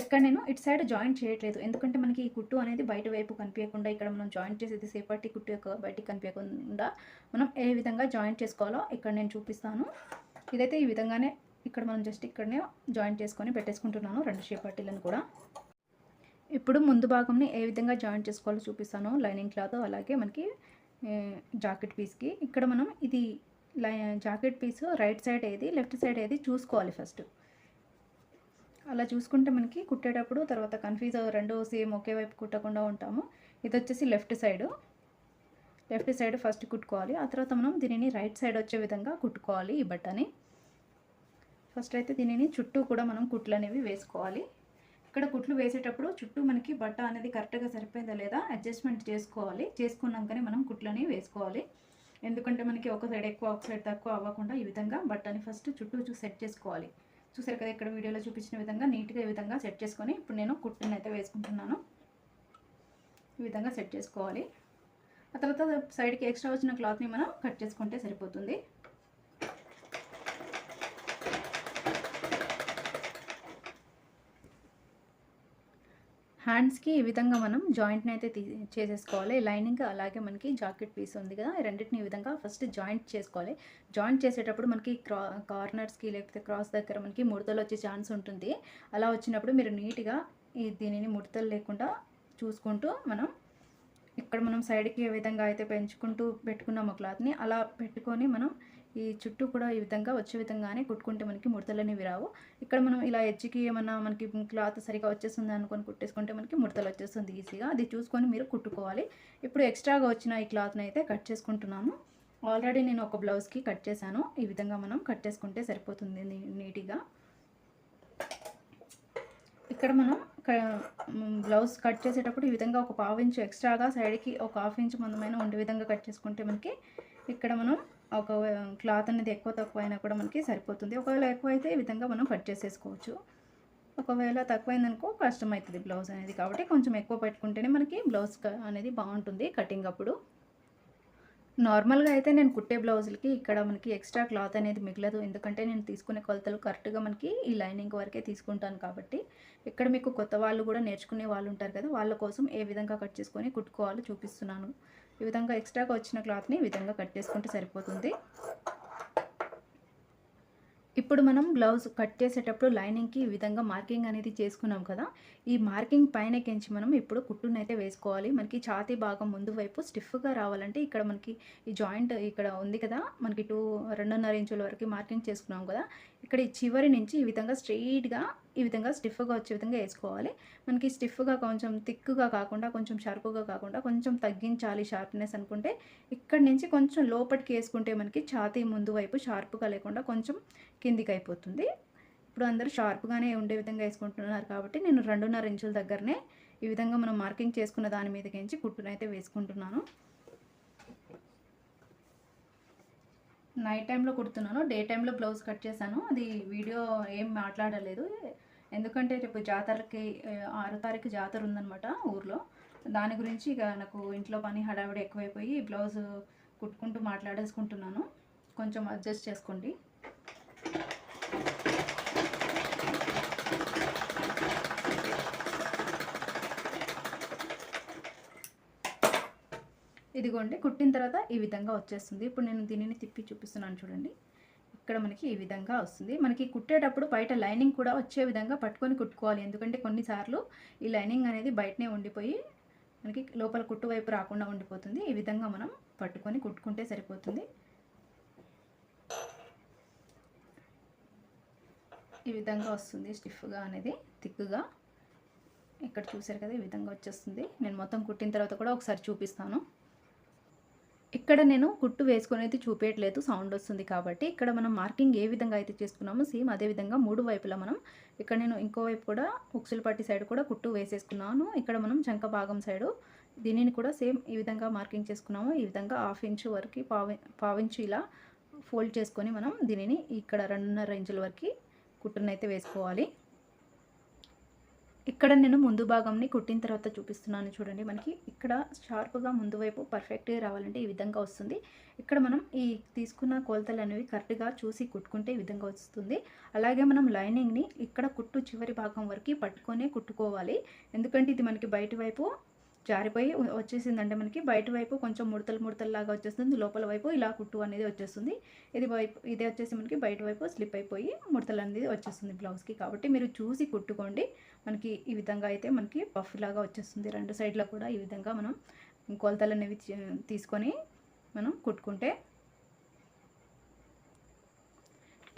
ఇక్కడ నేను ఇటు సైడ్ జాయింట్ చేయట్లేదు, ఎందుకంటే మనకి ఈ కుట్టు అనేది బయట వైపు కనిపించకుండా, ఇక్కడ మనం జాయింట్ చేసేది షేప్ పట్టీ కుట్టు యొక్క బయటికి కనిపించకుండా మనం ఏ విధంగా జాయింట్ చేసుకోవాలో ఇక్కడ నేను చూపిస్తాను. ఇదైతే ఈ విధంగానే ఇక్కడ మనం జస్ట్ ఇక్కడనే జాయింట్ చేసుకొని పెట్టేసుకుంటున్నాను 2 షేప్ పట్టీలను కూడా. ఇప్పుడు ముందు భాగంని ఏ విధంగా జాయింట్ చేసుకోవాలో చూపిస్తాను. లైనింగ్ క్లాత్ అలాగే మనకి జాకెట్ పీస్కి ఇక్కడ మనం ఇది జాకెట్ పీస్ రైట్ సైడ్ ఏది లెఫ్ట్ సైడ్ ఏది చూసుకోవాలి ఫస్ట్. అలా చూసుకుంటే మనకి కుట్టేటప్పుడు తర్వాత కన్ఫ్యూజ్ రెండు సేమ్ ఒకే వైపు కుట్టకుండా ఉంటాము. ఇది వచ్చేసి లెఫ్ట్ సైడ్ ఫస్ట్ కుట్టుకోవాలి. ఆ తర్వాత మనం దీనిని రైట్ సైడ్ వచ్చే విధంగా కుట్టుకోవాలి. ఈ బట్టని ఫస్ట్ అయితే దీనిని చుట్టూ కూడా మనం కుట్లు అనేవి వేసుకోవాలి. ఇక్కడ కుట్లు వేసేటప్పుడు చుట్టూ మనకి బట్ట అనేది కరెక్ట్గా సరిపోయిందా లేదా అడ్జస్ట్మెంట్ చేసుకోవాలి. చేసుకున్నాకనే మనం కుట్లని వేసుకోవాలి. ఎందుకంటే మనకి ఒక సైడ్ ఎక్కువ ఒక సైడ్ తక్కువ అవ్వకుండా ఈ విధంగా బట్టని ఫస్ట్ చుట్టూ సెట్ చేసుకోవాలి. చూసారు కదా ఇక్కడ వీడియోలో చూపించిన విధంగా నీట్గా ఈ విధంగా సెట్ చేసుకొని ఇప్పుడు నేను కుట్టుని అయితే వేసుకుంటున్నాను. ఈ విధంగా సెట్ చేసుకోవాలి. ఆ తర్వాత సైడ్కి ఎక్స్ట్రా వచ్చిన క్లాత్ని మనం కట్ చేసుకుంటే సరిపోతుంది. హ్యాండ్స్కి ఈ విధంగా మనం జాయింట్ని అయితే చేసేసుకోవాలి. లైనింగ్ అలాగే మనకి జాకెట్ పీస్ ఉంది కదా, ఈ రెండింటిని ఈ విధంగా ఫస్ట్ జాయింట్ చేసుకోవాలి. జాయింట్ చేసేటప్పుడు మనకి కార్నర్స్కి లేకపోతే క్రాస్ దగ్గర మనకి ముడతలు వచ్చే ఛాన్స్ ఉంటుంది. అలా వచ్చినప్పుడు మీరు నీట్గా దీనిని ముడతలు లేకుండా చూసుకుంటూ మనం ఇక్కడ మనం సైడ్కి ఏ విధంగా అయితే పెంచుకుంటూ పెట్టుకున్నామో క్లాత్ని అలా పెట్టుకొని మనం ఈ చుట్టూ కూడా ఈ విధంగా వచ్చే విధంగానే కుట్టుకుంటే మనకి ముడతలు అనేవి రావు. ఇక్కడ మనం ఇలా ఎడ్జ్కి ఏమన్నా మనకి క్లాత్ సరిగా వచ్చేస్తుంది అనుకొని కుట్టేసుకుంటే మనకి ముడతలు వచ్చేస్తుంది ఈజీగా. అది చూసుకొని మీరు కుట్టుకోవాలి. ఇప్పుడు ఎక్స్ట్రాగా వచ్చిన ఈ క్లాత్ని అయితే కట్ చేసుకుంటున్నాను. ఆల్రెడీ నేను ఒక బ్లౌజ్కి కట్ చేశాను. ఈ విధంగా మనం కట్ చేసుకుంటే సరిపోతుంది నీట్గా. ఇక్కడ మనం బ్లౌజ్ కట్ చేసేటప్పుడు ఈ విధంగా ఒక 1/2 ఇంచు ఎక్స్ట్రాగా సైడ్కి ఒక 1/2 ఇంచు మందమైన ఉండే విధంగా కట్ చేసుకుంటే మనకి ఇక్కడ మనం ఒక క్లాత్ అనేది ఎక్కువ తక్కువ అయినా కూడా మనకి సరిపోతుంది. ఒకవేళ ఎక్కువ అయితే ఈ విధంగా మనం కట్ చేసేసుకోవచ్చు. ఒకవేళ తక్కువైందనుకో కష్టం అవుతుంది బ్లౌజ్ అనేది. కాబట్టి కొంచెం ఎక్కువ పెట్టుకుంటేనే మనకి బ్లౌజ్ అనేది బాగుంటుంది కటింగ్ అప్పుడు. నార్మల్గా అయితే నేను కుట్టే బ్లౌజులకి ఇక్కడ మనకి ఎక్స్ట్రా క్లాత్ అనేది మిగలదు, ఎందుకంటే నేను తీసుకునే కొలతలు కరెక్ట్గా మనకి ఈ లైనింగ్ వరకే తీసుకుంటాను. కాబట్టి ఇక్కడ మీకు కొత్త వాళ్ళు కూడా నేర్చుకునే వాళ్ళు ఉంటారు కదా, వాళ్ళ కోసం ఏ విధంగా కట్ చేసుకొని కుట్టుకోవాలో చూపిస్తున్నాను. ఈ విధంగా ఎక్స్ట్రాగా వచ్చిన క్లాత్ని ఈ విధంగా కట్ చేసుకుంటే సరిపోతుంది. ఇప్పుడు మనం బ్లౌజ్ కట్ చేసేటప్పుడు లైనింగ్కి ఈ విధంగా మార్కింగ్ అనేది చేసుకున్నాం కదా, ఈ మార్కింగ్ పైనకించి మనం ఇప్పుడు కుట్టుని అయితే వేసుకోవాలి. మనకి ఛాతీ భాగం ముందు వైపు స్టిఫ్గా రావాలంటే ఇక్కడ మనకి ఈ జాయింట్ ఇక్కడ ఉంది కదా, మనకి 2.5 ఇంచుల వరకు మార్కింగ్ చేసుకున్నాం కదా, ఇక్కడ ఈ చివరి నుంచి ఈ విధంగా స్ట్రెయిట్గా ఈ విధంగా స్టిఫ్గా వచ్చే విధంగా వేసుకోవాలి. మనకి స్టిఫ్గా కొంచెం థిక్గా కాకుండా కొంచెం షార్ప్గా కాకుండా కొంచెం తగ్గించాలి షార్ప్నెస్ అనుకుంటే ఇక్కడి నుంచి కొంచెం లోపలికి వేసుకుంటే మనకి ఛాతీ ముందు వైపు షార్ప్గా లేకుండా కొంచెం కిందికి అయిపోతుంది. ఇప్పుడు అందరూ షార్ప్గానే ఉండే విధంగా వేసుకుంటున్నారు కాబట్టి నేను 2.5 ఇంచుల దగ్గరనే ఈ విధంగా మనం మార్కింగ్ చేసుకున్న దాని మీదకించి కుట్టునైతే వేసుకుంటున్నాను. నైట్ టైంలో కుడుతున్నాను, డే టైంలో బ్లౌజ్ కట్ చేశాను. అది వీడియో ఏం మాట్లాడలేదు, ఎందుకంటే రేపు జాతరకి 6వ తారీఖు జాతర ఉందన్నమాట ఊర్లో. దాని గురించి ఇక నాకు ఇంట్లో పని హడావిడి ఎక్కువైపోయి బ్లౌజ్ కుట్టుకుంటూ మాట్లాడేసుకుంటున్నాను. కొంచెం అడ్జస్ట్ చేసుకోండి. ఇదిగోండి కుట్టిన తర్వాత ఈ విధంగా వచ్చేస్తుంది. ఇప్పుడు నేను దీనిని తిప్పి చూపిస్తున్నాను చూడండి. ఇక్కడ మనకి ఈ విధంగా వస్తుంది. మనకి కుట్టేటప్పుడు బయట లైనింగ్ కూడా వచ్చే విధంగా పట్టుకొని కుట్టుకోవాలి, ఎందుకంటే కొన్నిసార్లు ఈ లైనింగ్ అనేది బయటనే ఉండిపోయి మనకి లోపల కుట్టు వైపు రాకుండా ఉండిపోతుంది. ఈ విధంగా మనం పట్టుకొని కుట్టుకుంటే సరిపోతుంది. ఈ విధంగా వస్తుంది స్టిఫ్గా అనేది థిక్గా. ఇక్కడ చూసారు కదా ఈ విధంగా వచ్చేస్తుంది. నేను మొత్తం కుట్టిన తర్వాత కూడా ఒకసారి చూపిస్తాను. ఇక్కడ నేను కుట్టు వేసుకునేది చూపేయట్లేదు, సౌండ్ వస్తుంది కాబట్టి. ఇక్కడ మనం మార్కింగ్ ఏ విధంగా అయితే చేసుకున్నామో సేమ్ అదే విధంగా 3 వైపులా మనం ఇక్కడ నేను ఇంకోవైపు కూడా ఉక్సుల పట్టి సైడ్ కూడా కుట్టు వేసేసుకున్నాను. ఇక్కడ మనం చంక భాగం సైడు దీనిని కూడా సేమ్ ఈ విధంగా మార్కింగ్ చేసుకున్నాము. ఈ విధంగా 1/2 ఇంచు వరకు పావు ఇంచు ఇలా ఫోల్డ్ చేసుకొని మనం దీనిని ఇక్కడ 2.5 ఇంచుల వరకు కుట్టునైతే వేసుకోవాలి. ఇక్కడ నేను ముందు భాగంని కుట్టిన తర్వాత చూపిస్తున్నాను చూడండి. మనకి ఇక్కడ షార్ప్గా ముందు వైపు పర్ఫెక్ట్గా రావాలంటే ఈ విధంగా వస్తుంది. ఇక్కడ మనం ఈ తీసుకున్న కొలతలు అనేవి కరెక్ట్గా చూసి కుట్టుకుంటే ఈ విధంగా వస్తుంది. అలాగే మనం లైనింగ్ని ఇక్కడ కుట్టు చివరి భాగం వరకు పట్టుకొనే కుట్టుకోవాలి. ఎందుకంటే ఇది మనకి బయటి వైపు జారిపోయి వచ్చేసిందంటే మనకి బయట వైపు కొంచెం ముడతలాగా వచ్చేస్తుంది, లోపల వైపు ఇలా కుట్టు అనేది వచ్చేస్తుంది. ఇదే వచ్చేసి మనకి బయట వైపు స్లిప్ అయిపోయి ముడతలు అనేది వచ్చేస్తుంది బ్లౌజ్కి. కాబట్టి మీరు చూసి కుట్టుకోండి. మనకి ఈ విధంగా అయితే మనకి పఫ్ లాగా వచ్చేస్తుంది. రెండు సైడ్లో కూడా ఈ విధంగా మనం కొలతలు అనేవి తీసుకొని మనం కుట్టుకుంటే,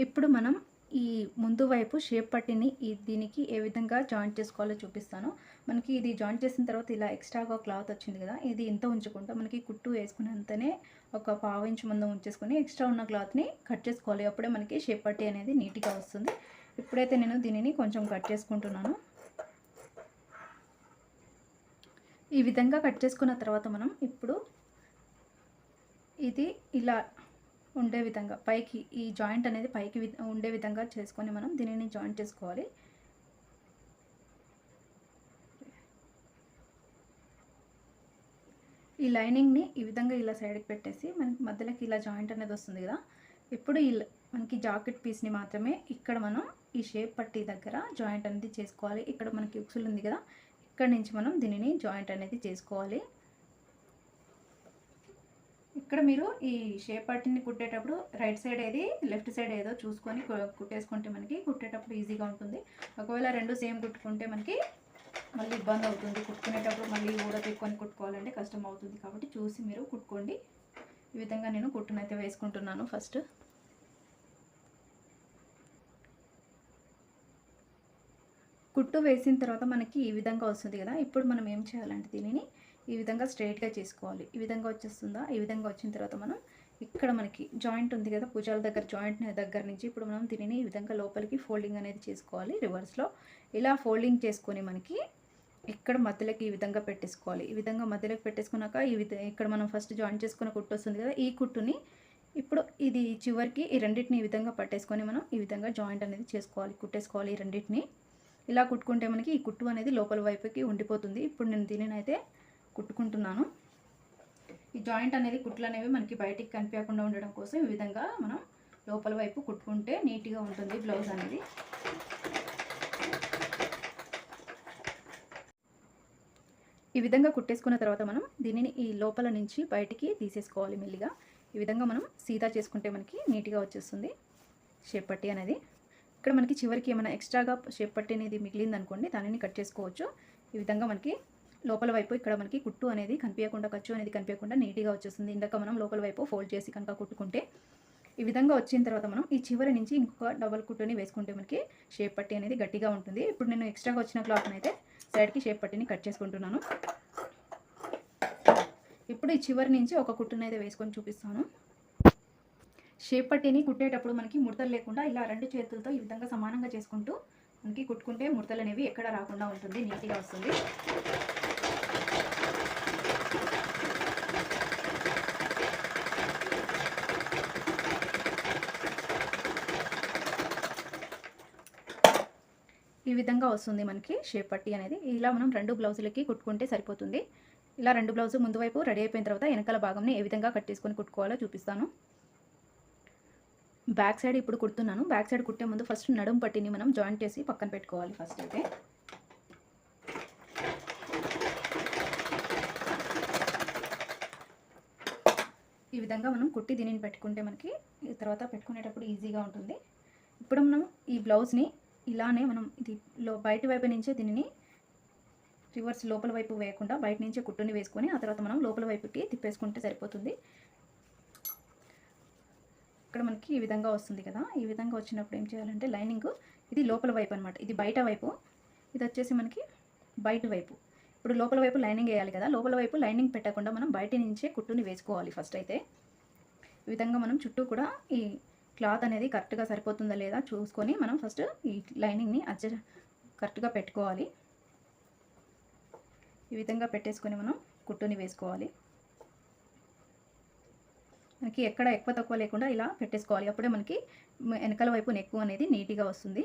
ఇప్పుడు మనం ఈ ముందు వైపు షేప్ పట్టిని దీనికి ఏ విధంగా జాయింట్ చేసుకోవాలో చూపిస్తాను. మనకి ఇది జాయింట్ చేసిన తర్వాత ఇలా ఎక్స్ట్రాగా క్లాత్ వచ్చింది కదా, ఇది ఇంత ఉంచుకుంటా మనకి కుట్టు వేసుకునేంతనే ఒక పావు ఇంచు ముందు ఉంచేసుకొని ఎక్స్ట్రా ఉన్న క్లాత్ని కట్ చేసుకోవాలి. అప్పుడే మనకి షేప్ పట్టి అనేది నీట్గా వస్తుంది. ఇప్పుడైతే నేను దీనిని కొంచెం కట్ చేసుకుంటున్నాను. ఈ విధంగా కట్ చేసుకున్న తర్వాత మనం ఇప్పుడు ఇది ఇలా ఉండే విధంగా పైకి ఈ జాయింట్ అనేది పైకి ఉండే విధంగా చేసుకొని మనం దీనిని జాయింట్ చేసుకోవాలి. ఈ లైనింగ్ని ఈ విధంగా ఇలా సైడ్కి పెట్టేసి మనకి మధ్యలోకి ఇలా జాయింట్ అనేది వస్తుంది కదా. ఇప్పుడు మనకి జాకెట్ పీస్ని మాత్రమే ఇక్కడ మనం ఈ షేప్ పట్టి దగ్గర జాయింట్ అనేది చేసుకోవాలి. ఇక్కడ మనకి ఉక్సులు ఉంది కదా, ఇక్కడ నుంచి మనం దీనిని జాయింట్ అనేది చేసుకోవాలి. ఇక్కడ మీరు ఈ షేప్ పట్టిని కుట్టేటప్పుడు రైట్ సైడ్ ఏది లెఫ్ట్ సైడ్ ఏదో చూసుకొని కుట్టేసుకుంటే మనకి కుట్టేటప్పుడు ఈజీగా ఉంటుంది. ఒకవేళ రెండు సేమ్ కుట్టుకుంటే మనకి మళ్ళీ ఇబ్బంది అవుతుంది. కుట్టుకునేటప్పుడు మళ్ళీ ఊడపెట్టుకొని కుట్టుకోవాలంటే కష్టం అవుతుంది. కాబట్టి చూసి మీరు కుట్టుకోండి. ఈ విధంగా నేను కుట్టునైతే వేసుకుంటున్నాను. ఫస్ట్ కుట్టు వేసిన తర్వాత మనకి ఈ విధంగా వస్తుంది కదా. ఇప్పుడు మనం ఏం చేయాలంటే దీనిని ఈ విధంగా స్ట్రైట్గా చేసుకోవాలి. ఈ విధంగా వచ్చేస్తుందా, ఈ విధంగా వచ్చిన తర్వాత మనం ఇక్కడ మనకి జాయింట్ ఉంది కదా, భుజాల దగ్గర జాయింట్ దగ్గర నుంచి ఇప్పుడు మనం దీనిని ఈ విధంగా లోపలికి ఫోల్డింగ్ అనేది చేసుకోవాలి. రివర్స్లో ఇలా ఫోల్డింగ్ చేసుకొని మనకి ఇక్కడ మధ్యలోకి ఈ విధంగా పెట్టేసుకోవాలి. ఈ విధంగా మధ్యలోకి పెట్టేసుకున్నాక ఇక్కడ మనం ఫస్ట్ జాయింట్ చేసుకున్న కుట్టు వస్తుంది కదా, ఈ కుట్టుని ఇప్పుడు ఇది చివరికి ఈ రెండింటిని ఈ విధంగా పట్టేసుకొని మనం ఈ విధంగా జాయింట్ అనేది చేసుకోవాలి, కుట్టేసుకోవాలి. ఈ రెండింటిని ఇలా కుట్టుకుంటే మనకి ఈ కుట్టు అనేది లోపల వైపుకి ఉండిపోతుంది. ఇప్పుడు నేను దీనిని అయితే కుట్టుకుంటున్నాను. ఈ జాయింట్ అనేది కుట్లు అనేవి మనకి బయటికి కనిపించకుండా ఉండడం కోసం ఈ విధంగా మనం లోపల వైపు కుట్టుకుంటే నీట్గా ఉంటుంది బ్లౌజ్ అనేది. ఈ విధంగా కుట్టేసుకున్న తర్వాత మనం దీనిని ఈ లోపల నుంచి బయటికి తీసేసుకోవాలి మెల్లిగా. ఈ విధంగా మనం సీదా చేసుకుంటే మనకి నీట్గా వచ్చేస్తుంది షేప్ పట్టి అనేది. ఇక్కడ మనకి చివరికి ఏమైనా ఎక్స్ట్రాగా షేప్ పట్టి అనేది మిగిలిందనుకోండి, దానిని కట్ చేసుకోవచ్చు. ఈ విధంగా మనకి లోపల వైపు ఇక్కడ మనకి కుట్టు అనేది కనిపించకుండా, ఖర్చు అనేది కనిపించకుండా నీట్గా వచ్చేస్తుంది. ఇందాక మనం లోపల వైపు ఫోల్డ్ చేసి కనుక కుట్టుకుంటే ఈ విధంగా వచ్చిన తర్వాత మనం ఈ చివరి నుంచి ఇంకొక డబల్ కుట్టుని వేసుకుంటే మనకి షేప్ పట్టి అనేది గట్టిగా ఉంటుంది. ఇప్పుడు నేను ఎక్స్ట్రాగా వచ్చిన క్లాత్ని అయితే సైడ్కి షేప్ పట్టిని కట్ చేసుకుంటున్నాను. ఇప్పుడు ఈ చివరి నుంచి ఒక కుట్టుని అయితే వేసుకొని చూపిస్తాను. షేప్ పట్టిని కుట్టేటప్పుడు మనకి ముడతలు లేకుండా ఇలా రెండు చేతులతో ఈ విధంగా సమానంగా చేసుకుంటూ మనకి కుట్టుకుంటే ముడతలు అనేవి ఎక్కడ రాకుండా ఉంటుంది, నీట్గా వస్తుంది. ఈ విధంగా వస్తుంది మనకి షేప్ పట్టి అనేది. ఇలా మనం రెండు బ్లౌజులకి కుట్టుకుంటే సరిపోతుంది. ఇలా రెండు బ్లౌజు ముందు వైపు రెడీ అయిపోయిన తర్వాత వెనకాల భాగంని ఏ విధంగా కట్ చేసుకొని కుట్టుకోవాలో చూపిస్తాను. బ్యాక్ సైడ్ ఇప్పుడు కుడుతున్నాను. బ్యాక్ సైడ్ కుట్టే ముందు ఫస్ట్ నడుము పట్టిని మనం జాయింట్ చేసి పక్కన పెట్టుకోవాలి. ఫస్ట్ అయితే ఈ విధంగా మనం కుట్టి దీనిని పెట్టుకుంటే మనకి తర్వాత పెట్టుకునేటప్పుడు ఈజీగా ఉంటుంది. ఇప్పుడు మనం ఈ బ్లౌజ్ని ఇలానే మనం ఇది బయట వైపు నుంచే దీనిని రివర్స్ లోపల వైపు వేయకుండా బయట నుంచే కుట్టుని వేసుకొని ఆ తర్వాత మనం లోపల వైపుకి తిప్పేసుకుంటే సరిపోతుంది. ఇక్కడ మనకి ఈ విధంగా వస్తుంది కదా. ఈ విధంగా వచ్చినప్పుడు ఏం చేయాలంటే లైనింగ్ ఇది లోపల వైపు అనమాట, ఇది బయట వైపు, ఇది వచ్చేసి మనకి బయట వైపు. ఇప్పుడు లోపల వైపు లైనింగ్ వేయాలి కదా, లోపల వైపు లైనింగ్ పెట్టకుండా మనం బయట నుంచే కుట్టుని వేసుకోవాలి. ఫస్ట్ అయితే ఈ విధంగా మనం చుట్టూ కూడా ఈ క్లాత్ అనేది కరెక్ట్గా సరిపోతుందా లేదా చూసుకొని మనం ఫస్ట్ ఈ లైనింగ్ని కరెక్ట్గా పెట్టుకోవాలి. ఈ విధంగా పెట్టేసుకొని మనం కుట్టుని వేసుకోవాలి. మనకి ఎక్కడ ఎక్కువ తక్కువ లేకుండా ఇలా పెట్టేసుకోవాలి. అప్పుడే మనకి వెనకాల వైపు నెక్ అనేది నీట్గా వస్తుంది.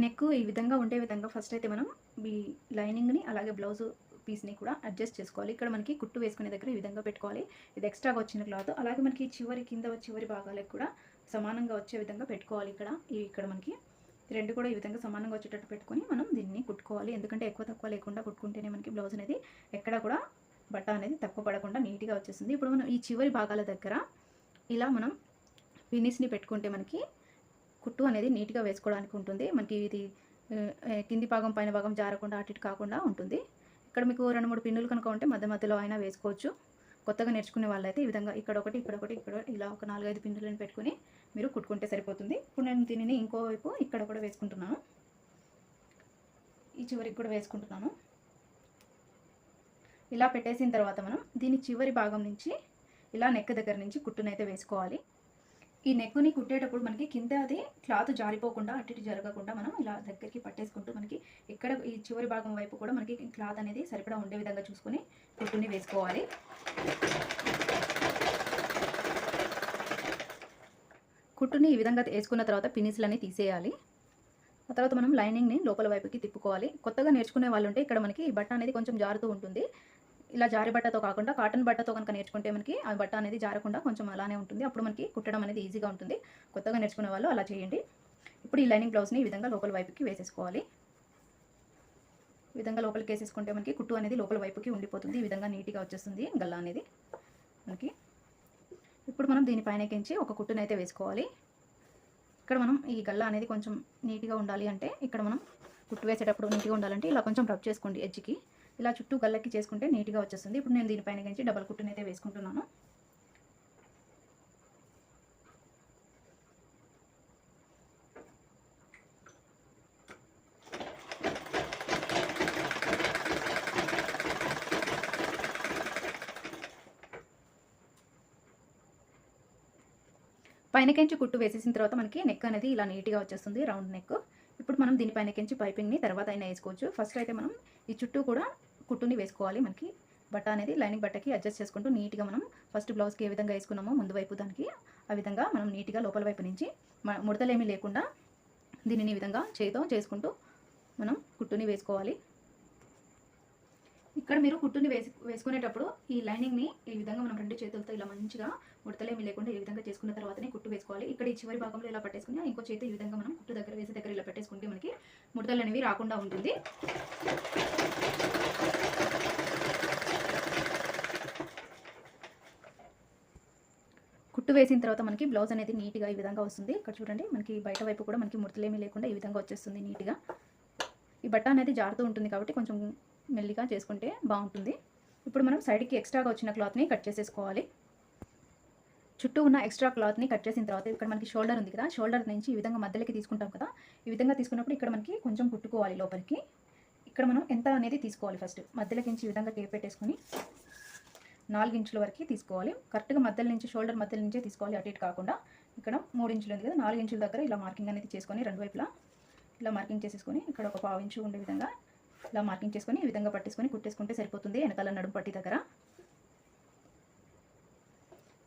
నెక్ ఈ విధంగా ఉండే విధంగా ఫస్ట్ అయితే మనం ఈ లైనింగ్ని అలాగే బ్లౌజ్ పీస్ని కూడా అడ్జస్ట్ చేసుకోవాలి. ఇక్కడ మనకి కుట్టు వేసుకునే దగ్గర ఈ విధంగా పెట్టుకోవాలి. ఇది ఎక్స్ట్రాగా వచ్చిన క్లాత్. అలాగే మనకి చివరి భాగాలకు కూడా సమానంగా వచ్చే విధంగా పెట్టుకోవాలి. ఇక్కడ మనకి రెండు కూడా ఈ విధంగా సమానంగా వచ్చేటట్టు పెట్టుకొని మనం దీన్ని కుట్టుకోవాలి. ఎందుకంటే ఎక్కువ తక్కువ లేకుండా కుట్టుకుంటేనే మనకి బ్లౌజ్ అనేది ఎక్కడ కూడా బట్ట అనేది తక్కువ పడకుండా నీట్గా వచ్చేస్తుంది. ఇప్పుడు మనం ఈ చివరి భాగాల దగ్గర ఇలా మనం పిన్నిస్ని పెట్టుకుంటే మనకి కుట్టు అనేది నీట్గా వేసుకోవడానికి ఉంటుంది. మనకి ఇది కింది భాగం పైన భాగం జారకుండా అటు ఇటు కాకుండా ఉంటుంది. ఇక్కడ మీకు 2-3 పిన్నులు కనుక ఉంటే మధ్య మధ్యలో అయినా వేసుకోవచ్చు. కొత్తగా నేర్చుకునే వాళ్ళైతే ఈ విధంగా ఇక్కడ ఒకటి ఇక్కడ ఇలా ఒక 4-5 పిన్నులను పెట్టుకుని మీరు కుట్టుకుంటే సరిపోతుంది. ఇప్పుడు నేను దీనిని ఇంకోవైపు ఇక్కడ కూడా వేసుకుంటున్నాను. ఈ చివరికి కూడా వేసుకుంటున్నాను. ఇలా పెట్టేసిన తర్వాత మనం దీని చివరి భాగం నుంచి ఇలా నెక్ దగ్గర నుంచి కుట్టునైతే వేసుకోవాలి. ఈ నెక్కుని కుట్టేటప్పుడు మనకి కింద అది క్లాత్ జారిపోకుండా అటు ఇటు జరగకుండా మనం ఇలా దగ్గరికి పట్టేసుకుంటూ మనకి ఇక్కడ ఈ చివరి భాగం వైపు కూడా మనకి క్లాత్ అనేది సరిపడా ఉండే విధంగా చూసుకొని కుట్టుని వేసుకోవాలి. కుట్టుని ఈ విధంగా వేసుకున్న తర్వాత పిన్నిస్లన్నీ తీసేయాలి. ఆ తర్వాత మనం లైనింగ్ని లోపల వైపుకి తిప్పుకోవాలి. కొత్తగా నేర్చుకునే వాళ్ళు ఉంటే ఇక్కడ మనకి ఈ బట్ట అనేది కొంచెం జారుతూ ఉంటుంది. ఇలా జారి బట్టతో కాకుండా కాటన్ బట్టతో కనుక నేర్చుకుంటే మనకి ఆ బట్ట అనేది జారకుండా కొంచెం అలానే ఉంటుంది. అప్పుడు మనకి కుట్టడం అనేది ఈజీగా ఉంటుంది. కొత్తగా నేర్చుకునే వాళ్ళు అలా చేయండి. ఇప్పుడు ఈ లైనింగ్ బ్లౌజ్ని ఈ విధంగా లోపల వైపుకి వేసేసుకోవాలి. ఈ విధంగా లోపలికి వేసేసుకుంటే మనకి కుట్టు అనేది లోపల వైపుకి ఉండిపోతుంది. ఈ విధంగా నీట్గా వచ్చేస్తుంది గల్లా అనేది మనకి. ఇప్పుడు మనం దీనిపైనకించి ఒక కుట్టునైతే వేసుకోవాలి. ఇక్కడ మనం ఈ గల్లా అనేది కొంచెం నీట్గా ఉండాలి అంటే ఇక్కడ మనం కుట్టు వేసేటప్పుడు నీట్గా ఉండాలంటే ఇలా కొంచెం రబ్ చేసుకోండి ఎడ్జ్కి. ఇలా చుట్టూ గల్లకి చేసుకుంటే నీట్గా వచ్చేస్తుంది. ఇప్పుడు నేను దీనిపైనకించి డబల్ కుట్టునైతే వేసుకుంటున్నాను. పైనకించి కుట్టు వేసేసిన తర్వాత మనకి నెక్ అనేది ఇలా నీట్గా వచ్చేస్తుంది, రౌండ్ నెక్. ఇప్పుడు మనం దీనిపైనకించి పైపింగ్ని తర్వాత అయినా వేసుకోవచ్చు. ఫస్ట్ అయితే మనం ఈ చుట్టూ కూడా కుట్టుని వేసుకోవాలి. మనకి బట్ట అనేది లైనింగ్ బట్టకి అడ్జస్ట్ చేసుకుంటూ నీట్గా మనం ఫస్ట్ బ్లౌజ్కి ఏ విధంగా వేసుకున్నామో ముందు వైపు దానికి ఆ విధంగా మనం నీట్గా లోపల వైపు నుంచి ముడతలేమీ లేకుండా దీనిని ఈ విధంగా చేతితో చేసుకుంటూ మనం కుట్టుని వేసుకోవాలి. ఇక్కడ మీరు కుట్టుని వేసుకునేటప్పుడు ఈ లైనింగ్ని ఈ విధంగా మనం రెండు చేతులతో ఇలా మంచిగా ముడతలేమి లేకుండా ఈ విధంగా చేసుకున్న తర్వాతనే కుట్టు వేసుకోవాలి. ఇక్కడ ఈ చివరి భాగంలో ఇలా పట్టేసుకుని ఇంకో చేతి ఈ విధంగా మనం కుట్టు దగ్గర వేసే దగ్గర ఇలా పెట్టేసుకుంటే మనకి ముడతలు అనేవి రాకుండా ఉంటుంది. కుట్టు వేసిన తర్వాత మనకి బ్లౌజ్ అనేది నీట్గా ఈ విధంగా వస్తుంది. ఇక్కడ చూడండి మనకి బయట వైపు కూడా మనకి ముడతలేమీ లేకుండా ఈ విధంగా వచ్చేస్తుంది నీట్గా. ఈ బట్ట అనేది జారుతూ ఉంటుంది కాబట్టి కొంచెం మెల్లిగా చేసుకుంటే బాగుంటుంది. ఇప్పుడు మనం సైడ్కి ఎక్స్ట్రాగా వచ్చిన క్లాత్ని కట్ చేసేసుకోవాలి. చుట్టూ ఉన్న ఎక్స్ట్రా క్లాత్ని కట్ చేసిన తర్వాత ఇక్కడ మనకి షోల్డర్ ఉంది కదా, షోల్డర్ నుంచి ఈ విధంగా మధ్యలోకి తీసుకుంటాం కదా. ఈ విధంగా తీసుకున్నప్పుడు ఇక్కడ మనకి కొంచెం కుట్టుకోవాలి లోపలికి. ఇక్కడ మనం ఎంత అనేది తీసుకోవాలి. ఫస్ట్ మధ్యలోకి ఈ విధంగా టేప్ పెట్టేసుకొని 4 ఇంచుల వరకు తీసుకోవాలి. కరెక్ట్గా మధ్యలో నుంచి షోల్డర్ మధ్యలో నుంచే తీసుకోవాలి, అటు ఇటు కాకుండా. ఇక్కడ 3 ఇంచులు ఉంది కదా, 4 ఇంచుల దగ్గర ఇలా మార్కింగ్ అనేది చేసుకొని రెండు వైపులా ఇలా మార్కింగ్ చేసేసుకొని ఇక్కడ ఒక 1/2 ఇంచు ఉండే విధంగా ఇలా మార్కింగ్ చేసుకొని ఈ విధంగా పట్టేసుకొని కుట్టేసుకుంటే సరిపోతుంది. వెనకాల నడుము పట్టి దగ్గర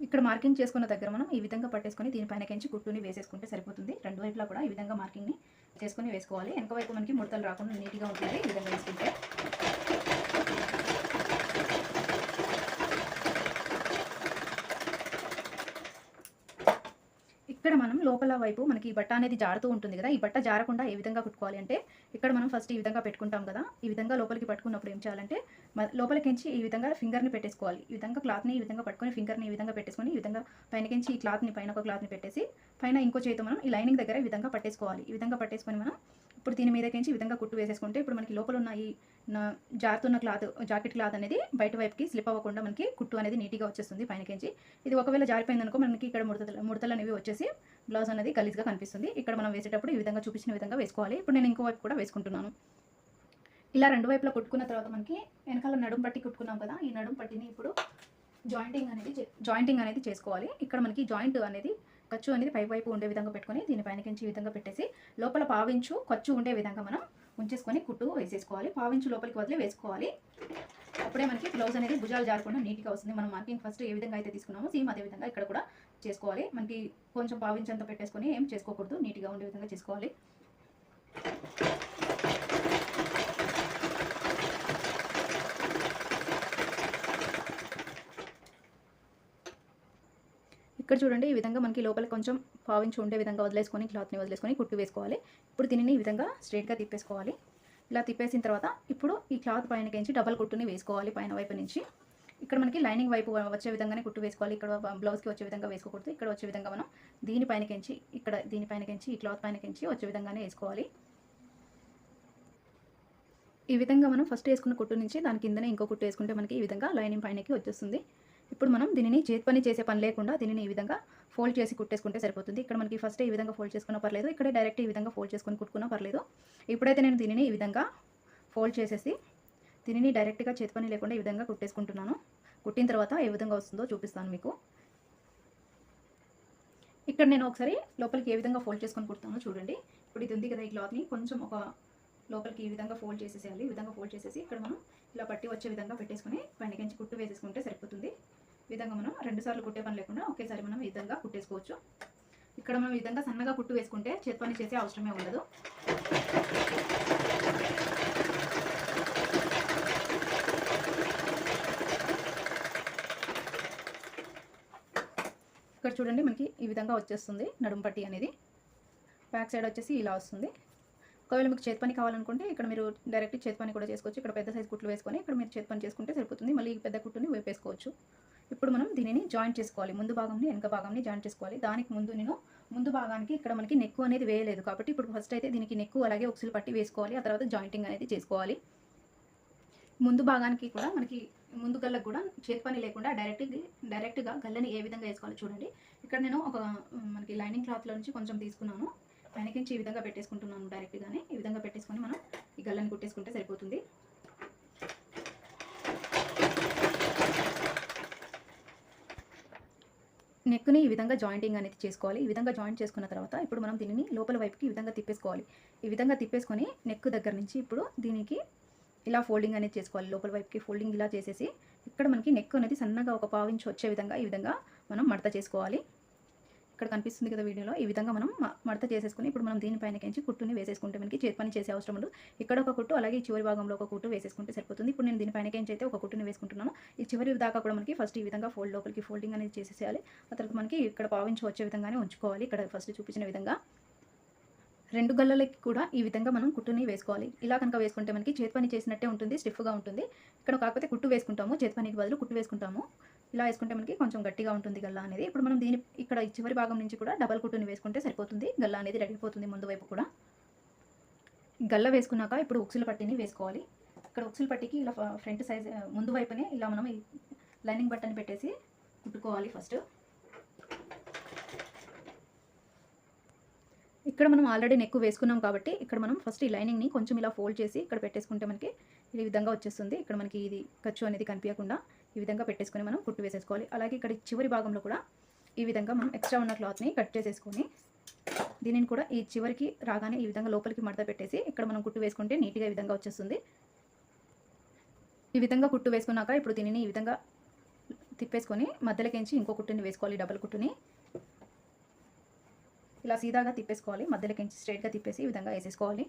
ఇక్కడ మార్కింగ్ చేసుకున్న దగ్గర మనం ఈ విధంగా పట్టేసుకొని దీనిపైనకించి కుట్టుని వేసేసుకుంటే సరిపోతుంది. రెండు వైపులా కూడా ఈ విధంగా మార్కింగ్ని చేసుకొని వేసుకోవాలి. వెనక వైపు మనకి ముడతలు రాకుండా నీట్గా ఉంటుంది ఈ విధంగా వేసుకుంటే. ఇక్కడ మనం లోపల వైపు మనకి ఈ బట్ట అనేది జారుతూ ఉంటుంది కదా, ఈ బట్ట జారకుండా ఏ విధంగా కుట్టుకోవాలి అంటే ఇక్కడ మనం ఫస్ట్ ఈ విధంగా పెట్టుకుంటాం కదా, ఈ విధంగా లోపలికి పట్టుకున్నప్పుడు ఏం చేయాలంటే లోపలికించి ఈ విధంగా ఫింగర్ని పెట్టేసుకోవాలి. ఈ విధంగా క్లాత్ని ఈ విధంగా పట్టుకొని ఫింగర్ని ఈ విధంగా పెట్టేసుకొని ఈ విధంగా పైనకించి ఈ క్లాత్ని పైన ఒక క్లాత్ని పెట్టేసి పైన ఇంకో చేతితో మనం ఈ లైనింగ్ దగ్గర ఈ విధంగా పట్టేసుకోవాలి. ఈ విధంగా పట్టేసుకొని మనం ఇప్పుడు దీని మీదకించి ఈ విధంగా కుట్టు వేసేసుకుంటే ఇప్పుడు మనకి లోపల ఉన్న ఈ జారుతున్న క్లాత్ జాకెట్ క్లాత్ అనేది బయట వైపుకి స్లిప్ అవ్వకుండా మనకి కుట్టు అనేది నీట్గా వచ్చేస్తుంది పైనకించి. ఇది ఒకవేళ జారిపోయిందనుకో మనకి ఇక్కడ ముడతలు అనేవి వచ్చేసి బ్లౌజ్ అనేది గలీజ్గా కనిపిస్తుంది. ఇక్కడ మనం వేసేటప్పుడు ఈ విధంగా చూపించిన విధంగా వేసుకోవాలి. ఇప్పుడు నేను ఇంకో వైపు కూడా వేసుకుంటున్నాను. ఇలా రెండు వైపులా కుట్టుకున్న తర్వాత మనకి వెనకాల నడుము పట్టి కుట్టుకున్నాం కదా, ఈ నడుము పట్టిని ఇప్పుడు జాయింటింగ్ అనేది చేసుకోవాలి. ఇక్కడ మనకి జాయింట్ అనేది ఖర్చు అనేది పై వైపు ఉండే విధంగా పెట్టుకొని దీనిపైనకించి ఈ విధంగా పెట్టేసి లోపల 1/2 ఇంచు ఖర్చు ఉండే విధంగా మనం ఉంచేసుకొని కుట్టు వేసేసుకోవాలి. 1/2 ఇంచు లోపలికి వదిలి వేసుకోవాలి. అప్పుడే మనకి బ్లౌజ్ అనేది భుజాలు జారకుండా నీట్గా వస్తుంది. మనం మార్కింగ్ ఫస్ట్ ఏ విధంగా అయితే తీసుకున్నామో సేమ్ అదే విధంగా ఇక్కడ కూడా చేసుకోవాలి. మనకి కొంచెం 1/2 ఇంచు అంతా పెట్టేసుకొని ఏం చేసుకోకూడదు, నీట్గా ఉండే విధంగా చేసుకోవాలి. ఇక్కడ చూడండి, ఈ విధంగా మనకి లోపల కొంచెం పావించి ఉండే విధంగా వదిలేసుకొని, క్లాత్ని వదిలేసుకొని కుట్టు వేసుకోవాలి. ఇప్పుడు దీనిని ఈ విధంగా స్ట్రైట్గా తిప్పేసుకోవాలి. ఇలా తిప్పేసిన తర్వాత ఇప్పుడు ఈ క్లాత్ పైనకించి డబల్ కుట్టుని వేసుకోవాలి పైన వైపు నుంచి. ఇక్కడ మనకి లైనింగ్ వైపు వచ్చే విధంగానే కుట్టు వేసుకోవాలి. ఇక్కడ బ్లౌజ్కి వచ్చే విధంగా వేసుకోకూడదు. ఇక్కడ వచ్చే విధంగా మనం దీనిపైనకించి ఈ క్లాత్ పైనకించి వచ్చే విధంగానే వేసుకోవాలి. ఈ విధంగా మనం ఫస్ట్ వేసుకున్న కుట్టు నుంచి దాని కిందనే ఇంకో కుట్టు వేసుకుంటే మనకి ఈ విధంగా లైనింగ్ పైనకి వచ్చేస్తుంది. ఇప్పుడు మనం దీనిని చేతి పని చేసే పని లేకుండా దీనిని ఈ విధంగా ఫోల్డ్ చేసి కుట్టేసుకుంటే సరిపోతుంది. ఇక్కడ మనకి ఫస్ట్ ఈ విధంగా ఫోల్డ్ చేసుకున్నా పర్లేదు, ఇక్కడే డైరెక్ట్ ఈ విధంగా ఫోల్డ్ చేసుకొని కుట్టుకున్నా పర్లేదు. ఇప్పుడైతే నేను దీనిని ఈ విధంగా ఫోల్డ్ చేసేసి దీనిని డైరెక్ట్గా చేతి పని లేకుండా ఈ విధంగా కుట్టేసుకుంటున్నాను. కుట్టిన తర్వాత ఏ విధంగా వస్తుందో చూపిస్తాను మీకు. ఇక్కడ నేను ఒకసారి లోపలికి ఏ విధంగా ఫోల్డ్ చేసుకొని కుడతానో చూడండి. ఇప్పుడు ఇది ఉంది కదా, ఈ క్లాత్ని కొంచెం ఒక లోపలికి ఈ విధంగా ఫోల్డ్ చేసేసేయాలి. ఈ విధంగా ఫోల్డ్ చేసేసి ఇక్కడ మనం ఇలా పట్టి వచ్చే విధంగా పెట్టేసుకొని పైనకించి కుట్టు వేసేసుకుంటే సరిపోతుంది. ఈ విధంగా మనం 2 సార్లు కుట్టే పని లేకుండా ఒకేసారి మనం ఈ విధంగా కుట్టేసుకోవచ్చు. ఇక్కడ మనం ఈ విధంగా సన్నగా కుట్టు వేసుకుంటే చేతి పని చేసే అవసరమే ఉండదు. ఇక్కడ చూడండి, మనకి ఈ విధంగా వచ్చేస్తుంది నడుము పట్టి అనేది. బ్యాక్ సైడ్ వచ్చేసి ఇలా వస్తుంది. ఒకవేళ మీకు చేతి పని కావాలనుకుంటే ఇక్కడ మీరు డైరెక్ట్ చేతి పని కూడా చేసుకోవచ్చు. ఇక్కడ పెద్ద సైజు కుట్లు వేసుకొని ఇక్కడ మీరు చేతి పని చేసుకుంటే సరిపోతుంది. మళ్ళీ ఈ పెద్ద కుట్టుని వేపేసుకోవచ్చు. ఇప్పుడు మనం దీనిని జాయింట్ చేసుకోవాలి. ముందు భాగంని వెనక భాగంని జాయింట్ చేసుకోవాలి. దానికి ముందు నేను ముందు భాగానికి ఇక్కడ మనకి నెక్కు అనేది వేయలేదు కాబట్టి ఇప్పుడు ఫస్ట్ అయితే దీనికి నెక్కు అలాగే ఉక్సులు పట్టి వేసుకోవాలి. ఆ తర్వాత జాయింటింగ్ అనేది చేసుకోవాలి. ముందు భాగానికి కూడా మనకి ముందు గల్లకు కూడా చేతి పని లేకుండా డైరెక్ట్గా గల్లని ఏ విధంగా వేసుకోవాలి చూడండి. ఇక్కడ నేను ఒక మనకి లైనింగ్ క్లాత్లో నుంచి కొంచెం తీసుకున్నాను. పైనకించి ఈ విధంగా పెట్టేసుకుంటున్నాను. డైరెక్ట్గానే ఈ విధంగా పెట్టేసుకొని మనం ఈ గల్లని కుట్టేసుకుంటే సరిపోతుంది. నెక్ని ఈ విధంగా జాయింటింగ్ అనేది చేసుకోవాలి. ఈ విధంగా జాయింట్ చేసుకున్న తర్వాత ఇప్పుడు మనం దీనిని లోపల వైపుకి ఈ విధంగా తిప్పేసుకోవాలి. ఈ విధంగా తిప్పేసుకొని నెక్ దగ్గర నుంచి ఇప్పుడు దీనికి ఇలా ఫోల్డింగ్ అనేది చేసుకోవాలి. లోపల వైపుకి ఫోల్డింగ్ ఇలా చేసేసి ఇక్కడ మనకి నెక్ అనేది సన్నగా ఒక పావించి వచ్చే విధంగా ఈ విధంగా మనం మడత చేసుకోవాలి. ఇక్కడ కనిపిస్తుంది కదా వీడియోలో, ఈ విధంగా మనం మడత చేసేసుకుని ఇప్పుడు మనం దీనిపైనకించి కుట్టుని వేసేసుకుంటే మనకి చేతి పని చేసే అవసరం ఉండదు. ఇక్కడ ఒక కుట్టు అలాగే ఈ చివరి భాగంలో ఒక కుట్టు వేసేసుకుంటే సరిపోతుంది. ఇప్పుడు నేను దీనిపైనకించి అయితే ఒక కుట్టుని వేసుకుంటున్నాను. ఈ చివరి దాకా కూడా మనకి ఫస్ట్ ఈ విధంగా లోపలికి ఫోల్డింగ్ అనేది చేసేసేయాలి. ఆ తర్వాత మనకి ఇక్కడ పావించి వచ్చే విధంగానే ఉంచుకోవాలి. ఇక్కడ ఫస్ట్ చూపించిన విధంగా 2 గల్లలకి కూడా ఈ విధంగా మనం కుట్టుని వేసుకోవాలి. ఇలా కనుక వేసుకుంటే మనకి చేతి పని చేసినట్టే ఉంటుంది, స్టిఫ్గా ఉంటుంది. ఇక్కడ కాకపోతే కుట్టు వేసుకుంటాము, చేతి పనికి బదులు కుట్టు వేసుకుంటాము. ఇలా వేసుకుంటే మనకి కొంచెం గట్టిగా ఉంటుంది గల్ల అనేది. ఇప్పుడు మనం ఇక్కడ చివరి భాగం నుంచి కూడా డబల్ కుట్టుని వేసుకుంటే సరిపోతుంది. గల్ల అనేది రెడీ అయిపోతుంది. ముందు వైపు కూడా గల్ల వేసుకున్నాక ఇప్పుడు ఉక్సుల పట్టిని వేసుకోవాలి. ఇక్కడ ఉక్సుల పట్టికి ఇలా ఫ్రంట్ సైజ్ ముందు వైపునే ఇలా మనం ఈ లైనింగ్ బట్టని పెట్టేసి కుట్టుకోవాలి. ఫస్ట్ ఇక్కడ మనం ఆల్రెడీ నెక్ వేసుకున్నాం కాబట్టి ఇక్కడ మనం ఫస్ట్ ఈ లైనింగ్ని కొంచెం ఇలా ఫోల్డ్ చేసి ఇక్కడ పెట్టేసుకుంటే మనకి ఈ విధంగా వచ్చేస్తుంది. ఇక్కడ మనకి ఇది ఖర్చు అనేది కనిపించకుండా ఈ విధంగా పెట్టేసుకొని మనం కుట్టు వేసేసుకోవాలి. అలాగే ఇక్కడ చివరి భాగంలో కూడా ఈ విధంగా మనం ఎక్స్ట్రా ఉన్న క్లాత్ని కట్ చేసేసుకొని దీనిని కూడా ఈ చివరికి రాగానే ఈ విధంగా లోపలికి మడత పెట్టేసి ఇక్కడ మనం కుట్టు వేసుకుంటే నీట్గా ఈ విధంగా వచ్చేస్తుంది. ఈ విధంగా కుట్టు వేసుకున్నాక ఇప్పుడు దీనిని ఈ విధంగా తిప్పేసుకొని మధ్యలోకించి ఇంకో కుట్టుని వేసుకోవాలి. డబల్ కుట్టుని ఇలా సీదాగా తిప్పేసుకోవాలి. మధ్యలోకించి స్ట్రైట్గా తిప్పేసి ఈ విధంగా వేసేసుకోవాలి.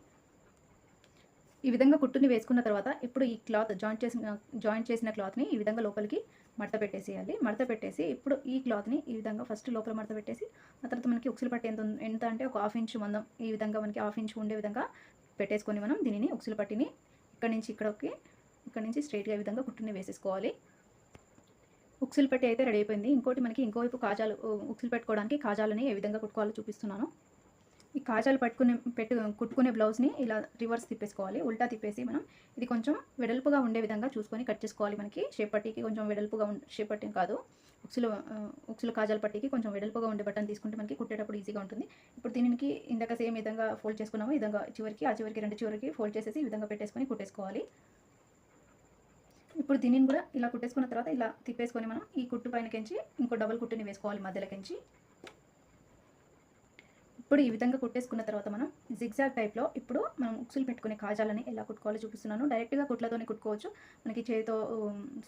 ఈ విధంగా కుట్టుని వేసుకున్న తర్వాత ఇప్పుడు ఈ క్లాత్ జాయింట్ చేసిన క్లాత్ని ఈ విధంగా లోపలికి మడత పెట్టేసేయాలి. మడత పెట్టేసి ఇప్పుడు ఈ క్లాత్ని ఈ విధంగా ఫస్ట్ లోపల మడత పెట్టేసి ఆ తర్వాత మనకి ఉక్సులు పట్టి ఎంత అంటే ఒక 1/2 ఇంచ్ మందం ఈ విధంగా మనకి 1/2 ఇంచ్ ఉండే విధంగా పెట్టేసుకొని మనం దీనిని ఉక్సులు పట్టిని ఇక్కడ నుంచి స్ట్రైట్గా ఈ విధంగా కుట్టుని వేసేసుకోవాలి. ఉక్సులు పెట్టి అయితే రెడీ అయిపోయింది. ఇంకోటి మనకి ఇంకోవైపు కాజాలు ఉక్సులు పెట్టుకోవడానికి కాజాలని ఏ విధంగా కుట్టుకోవాలో చూపిస్తున్నాను. ఈ కాజాలు కుట్టుకునే బ్లౌజ్ని ఇలా రివర్స్ తిప్పేసుకోవాలి. ఉల్టా తిప్పేసి మనం ఇది కొంచెం వెడల్పుగా ఉండే విధంగా చూసుకొని కట్ చేసుకోవాలి. మనకి షేప్ పట్టీకి కొంచెం వెడల్పుగా షేప్ పట్టీ కాదు, ఉక్సులు కాజాల పట్టీకి కొంచెం వెడల్పుగా ఉండే బటన్ తీసుకుంటే మనకి కుట్టేటప్పుడు ఈజీగా ఉంటుంది. ఇప్పుడు దీనికి ఇందాక సేమ్ విధంగా ఫోల్డ్ చేసుకున్నాము. ఈ విధంగా చివరికి 2 చివరికి ఫోల్డ్ చేసేసి ఈ విధంగా పెట్టేసుకొని కుట్టేసుకోవాలి. ఇప్పుడు దీనిని కూడా ఇలా కుట్టేసుకున్న తర్వాత ఇలా తిప్పేసుకొని మనం ఈ కుట్టు పైనకించి ఇంకో డబల్ కుట్టుని వేసుకోవాలి మధ్యలోకించి. ఇప్పుడు ఈ విధంగా కుట్టేసుకున్న తర్వాత మనం జిగ్జాగ్ టైప్లో ఇప్పుడు మనం ఉక్సులు పెట్టుకునే కాజాలని ఎలా కుట్టుకోవాలో చూపిస్తున్నాను. డైరెక్ట్గా కుట్లతోనే కుట్టుకోవచ్చు. మనకి చేతితో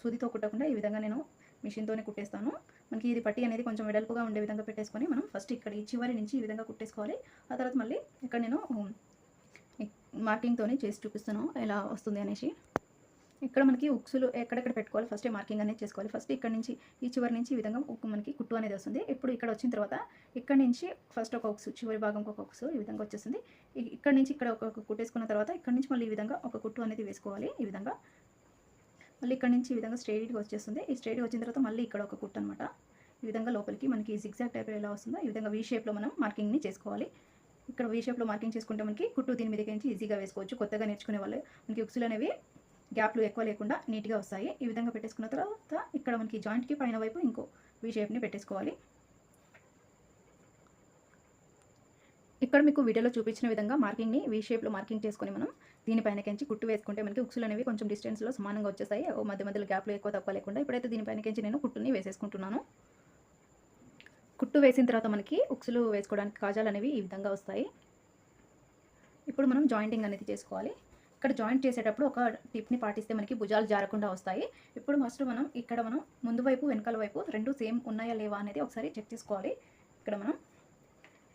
సూదితో కుట్టకుండా ఈ విధంగా నేను మిషన్తోనే కుట్టేస్తాను. మనకి ఇది పట్టి అనేది కొంచెం వెడల్పుగా ఉండే విధంగా పెట్టేసుకొని మనం ఫస్ట్ ఇక్కడ ఈ చివరి నుంచి ఈ విధంగా కుట్టేసుకోవాలి. ఆ తర్వాత మళ్ళీ ఇక్కడ నేను మార్కింగ్తోనే చేసి చూపిస్తాను ఎలా వస్తుంది అనేసి. ఇక్కడ మనకి ఉక్సులు ఎక్కడెక్కడ పెట్టుకోవాలి ఫస్టే మార్కింగ్ అనేది చేసుకోవాలి. ఫస్ట్ ఇక్కడ నుంచి ఈ చివరి నుంచి ఈ విధంగా మనకి కుట్టు అనేది వస్తుంది. ఇప్పుడు ఇక్కడ వచ్చిన తర్వాత ఇక్కడ నుంచి ఫస్ట్ ఒక ఉక్సు, చివరి భాగంకి ఒక ఉక్సు ఈ విధంగా వచ్చేస్తుంది. ఇక్కడ నుంచి ఇక్కడ ఒక కుట్టేసుకున్న తర్వాత ఇక్కడ నుంచి మళ్ళీ ఈ విధంగా ఒక కుట్టు అనేది వేసుకోవాలి. ఈ విధంగా మళ్ళీ ఇక్కడ నుంచి ఈ విధంగా స్ట్రైట్గా వచ్చేస్తుంది. ఈ స్ట్రైట్గా వచ్చిన తర్వాత మళ్ళీ ఇక్కడ ఒక కుట్టు అనమాట. ఈ విధంగా లోపలికి మనకి జిగ్జాగ్ టైప్ ఎలా వస్తుందో ఈ విధంగా వీ షేప్లో మనం మార్కింగ్ని చేసుకోవాలి. ఇక్కడ వీ షేప్లో మార్కింగ్ చేసుకుంటే మనకి కుట్టు దీని మీదకి నుంచి ఈజీగా వేసుకోవచ్చు. కొత్తగా నేర్చుకునే వాళ్ళు మనకి ఉక్సులు అనేవి గ్యాప్లు ఎక్కువ లేకుండా నీట్గా వస్తాయి. ఈ విధంగా పెట్టేసుకున్న తర్వాత ఇక్కడ మనకి జాయింట్కి పైన వైపు ఇంకో వీ షేప్ని పెట్టేసుకోవాలి. ఇక్కడ మీకు వీడియోలో చూపించిన విధంగా మార్కింగ్ని వీ షేప్లో మార్కింగ్ చేసుకొని మనం దీనిపైనకించి కుట్టు వేసుకుంటే మనకి ఉక్సులు అనేవి కొంచెం డిస్టెన్స్లో సమానంగా వచ్చేస్తాయి. మధ్య మధ్యలో గ్యాప్లు ఎక్కువ తక్కువ లేకుండా. ఇప్పుడైతే దీనిపైనకించి నేను కుట్టుని వేసేసుకుంటున్నాను. కుట్టు వేసిన తర్వాత మనకి ఉక్సులు వేసుకోవడానికి కాజాలు అనేవి ఈ విధంగా వస్తాయి. ఇప్పుడు మనం జాయింటింగ్ అనేది చేసుకోవాలి. ఇక్కడ జాయింట్ చేసేటప్పుడు ఒక టిప్ని పాటిస్తే మనకి భుజాలు జారకుండా వస్తాయి. ఇప్పుడు ఫస్ట్ మనం ఇక్కడ ముందు వైపు వెనకాల వైపు రెండు సేమ్ ఉన్నాయా లేవా అనేది ఒకసారి చెక్ చేసుకోవాలి. ఇక్కడ మనం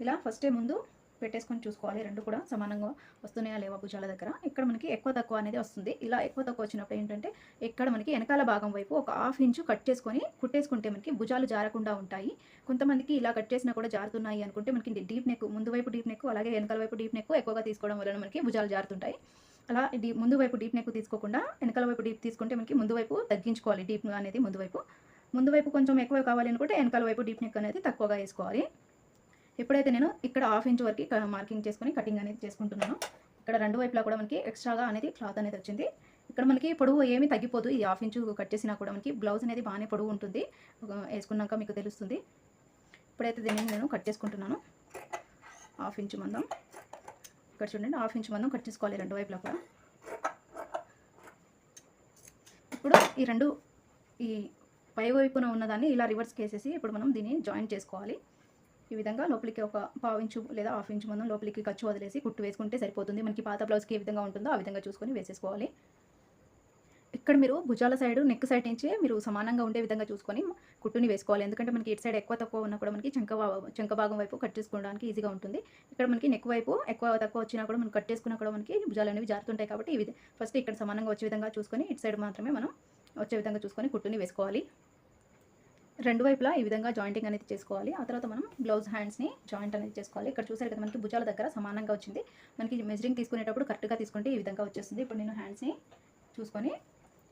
ఇలా ఫస్టే ముందు పెట్టేసుకొని చూసుకోవాలి, రెండు కూడా సమానంగా వస్తున్నాయా లేవా భుజాల దగ్గర. ఇక్కడ మనకి ఎక్కువ తక్కువ అనేది వస్తుంది. ఇలా ఎక్కువ తక్కువ వచ్చినప్పుడు ఏంటంటే ఇక్కడ మనకి వెనకాల భాగం వైపు ఒక 1/2 ఇంచు కట్ చేసుకొని కుట్టేసుకుంటే మనకి భుజాలు జారకుండా ఉంటాయి. కొంతమందికి ఇలా కట్ చేసినా కూడా జారుతున్నాయి అనుకుంటే మనకి డీప్ నెక్, ముందు వైపు డీప్ నెక్ అలాగే వెనకాల వైపు డీప్ నెక్ ఎక్కువగా తీసుకోవడం వలన మనకి భుజాలు జారుతుంటాయి. అలా ముందు వైపు డీప్ నెక్ తీసుకోకుండా వెనకాల వైపు డీప్ తీసుకుంటే మనకి ముందు వైపు తగ్గించుకోవాలి. డీప్ అనేది ముందు వైపు కొంచెం ఎక్కువ కావాలి అనుకుంటే వెనకాల వైపు డీప్ నెక్ అనేది తక్కువగా వేసుకోవాలి. ఎప్పుడైతే నేను ఇక్కడ 1/2 ఇంచ్ వరకు మార్కింగ్ చేసుకొని కటింగ్ అనేది చేసుకుంటున్నాను. ఇక్కడ రెండు వైపులా కూడా మనకి ఎక్స్ట్రాగా అనేది క్లాత్ అనేది వచ్చింది. ఇక్కడ మనకి పొడవు ఏమీ తగ్గిపోదు. ఈ 1/2 ఇంచు కట్ చేసినా కూడా మనకి బ్లౌజ్ అనేది బాగానే పొడవు ఉంటుంది. వేసుకున్నాక మీకు తెలుస్తుంది. ఇప్పుడైతే దీన్ని నేను కట్ చేసుకుంటున్నాను. 1/2 ఇంచు మందం ఇక్కడ చూడండి, 1/2 ఇంచు మందం కట్ చేసుకోవాలి రెండు వైపులా కూడా. ఇప్పుడు ఈ పై వైపున ఉన్నదాన్ని ఇలా రివర్స్కి వేసేసి ఇప్పుడు మనం దీన్ని జాయిన్ చేసుకోవాలి. ఈ విధంగా లోపలికి ఒక 1/2 ఇంచు లేదా 1/2 ఇంచు మందం లోపలికి ఖర్చు వదిలేసి కుట్టు వేసుకుంటే సరిపోతుంది. మనకి పాత బ్లౌజ్కి ఏ విధంగా ఉంటుందో ఆ విధంగా చూసుకొని వేసేసుకోవాలి. ఇక్కడ మీరు భుజాల సైడ్, నెక్ సైడ్ నుంచి మీరు సమానంగా ఉండే విధంగా చూసుకొని కుట్టుని వేసుకోవాలి. ఎందుకంటే మనకి ఇటు సైడ్ ఎక్కువ తక్కువ ఉన్నా కూడా మనకి చంక భాగం వైపు కట్ చేసుకోవడానికి ఈజీగా ఉంటుంది. ఇక్కడ మనకి నెక్ వైపు ఎక్కువ తక్కువ వచ్చినా కూడా మనం కట్ చేసుకున్నా కూడా మనకి భుజాలు అనేవి జారుతుంటాయి. కాబట్టి ఫస్ట్ ఇక్కడ సమానంగా వచ్చే విధంగా చూసుకొని ఇటు సైడ్ మాత్రమే మనం వచ్చే విధంగా చూసుకొని కుట్టుని వేసుకోవాలి. రెండు వైపులా ఈ విధంగా జాయింటింగ్ అనేది చేసుకోవాలి. ఆ తర్వాత మనం బ్లౌజ్ హ్యాండ్స్ని జాయింట్ అనేది చేసుకోవాలి. ఇక్కడ చూసారు కదా మనకి భుజాల దగ్గర సమానంగా వచ్చింది. మనకి మెజరింగ్ తీసుకునేటప్పుడు కరెక్ట్గా తీసుకుంటే ఈ విధంగా వచ్చేస్తుంది. ఇప్పుడు నేను హ్యాండ్స్ని చూసుకొని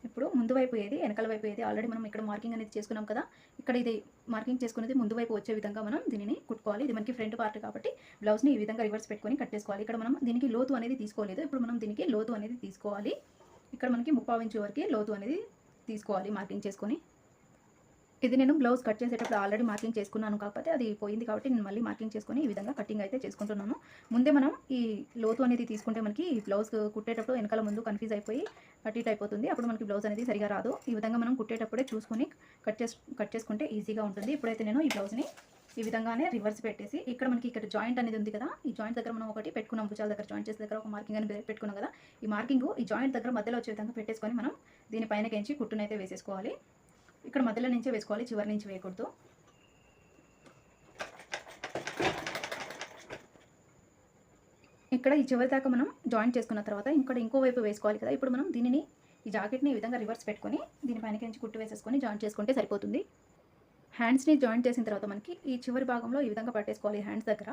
ఇప్పుడు ముందు వైపు ఏది వెనకాల వైపు ఏది ఆల్రెడీ మనం ఇక్కడ మార్కింగ్ అనేది చేసుకున్నాం కదా. ఇక్కడ ఇది మార్కింగ్ చేసుకునేది ముందు వైపు వచ్చే విధంగా మనం దీనిని కుట్టుకోవాలి. ఇది మనకి ఫ్రంట్ పార్ట్ కాబట్టి బ్లౌజ్ని ఈ విధంగా రివర్స్ పెట్టుకొని కట్టేసుకోవాలి. ఇక్కడ మనం దీనికి లోతు అనేది తీసుకోలేదు. ఇప్పుడు మనం దీనికి లోతు అనేది తీసుకోవాలి. ఇక్కడ మనకి 3/4 ఇంచు వరకు లోతు అనేది తీసుకోవాలి మార్కింగ్ చేసుకొని. ఇది నేను బ్లౌజ్ కట్ చేసేటప్పుడు ఆల్రెడీ మార్కింగ్ చేసుకున్నాను, కాకపోతే అది పోయింది కాబట్టి నేను మళ్ళీ మార్కింగ్ చేసుకొని ఈ విధంగా కటింగ్ అయితే చేసుకుంటున్నాను. ముందే మనం ఈ లోతు అనేది తీసుకుంటే మనకి ఈ బ్లౌజ్ కుట్టేటప్పుడు వెనకాల ముందు కన్ఫ్యూజ్ అయిపోయి అటు ఇటు అయిపోతుంది. అప్పుడు మనకి బ్లౌజ్ అనేది సరిగా రాదు. ఈ విధంగా మనం కుట్టేటప్పుడే చూసుకొని కట్ చేసుకుంటే ఈజీగా ఉంటుంది. ఇప్పుడైతే నేను ఈ బ్లౌజ్ని ఈ విధంగానే రివర్స్ పెట్టేసి ఇక్కడ జాయింట్ అనేది ఉంది కదా, ఈ జాయింట్ దగ్గర మనం ఒకటి పెట్టుకున్నాం. భుజాల దగ్గర జాయింట్ చేసే దగ్గర ఒక మార్కింగ్ అనేది పెట్టుకున్నాం కదా. ఈ మార్కింగ్ ఈ జాయింట్ దగ్గర మధ్యలో వచ్చే విధంగా పెట్టేసుకొని మనం దీనిపైనకించి కుట్టునైతే వేసేసుకోవాలి. ఇక్కడ మధ్యలో నుంచే వేసుకోవాలి, చివరి నుంచి వేయకూడదు. ఇక్కడ ఈ చివరి దాకా మనం జాయింట్ చేసుకున్న తర్వాత ఇక్కడ ఇంకో వైపు వేసుకోవాలి కదా. ఇప్పుడు మనం ఈ జాకెట్ని ఈ విధంగా రివర్స్ పెట్టుకొని దీనిపైనకించి కుట్టు వేసేసుకొని జాయింట్ చేసుకుంటే సరిపోతుంది. హ్యాండ్స్ని జాయింట్ చేసిన తర్వాత మనకి ఈ చివరి భాగంలో ఈ విధంగా పట్టేసుకోవాలి. హ్యాండ్స్ దగ్గర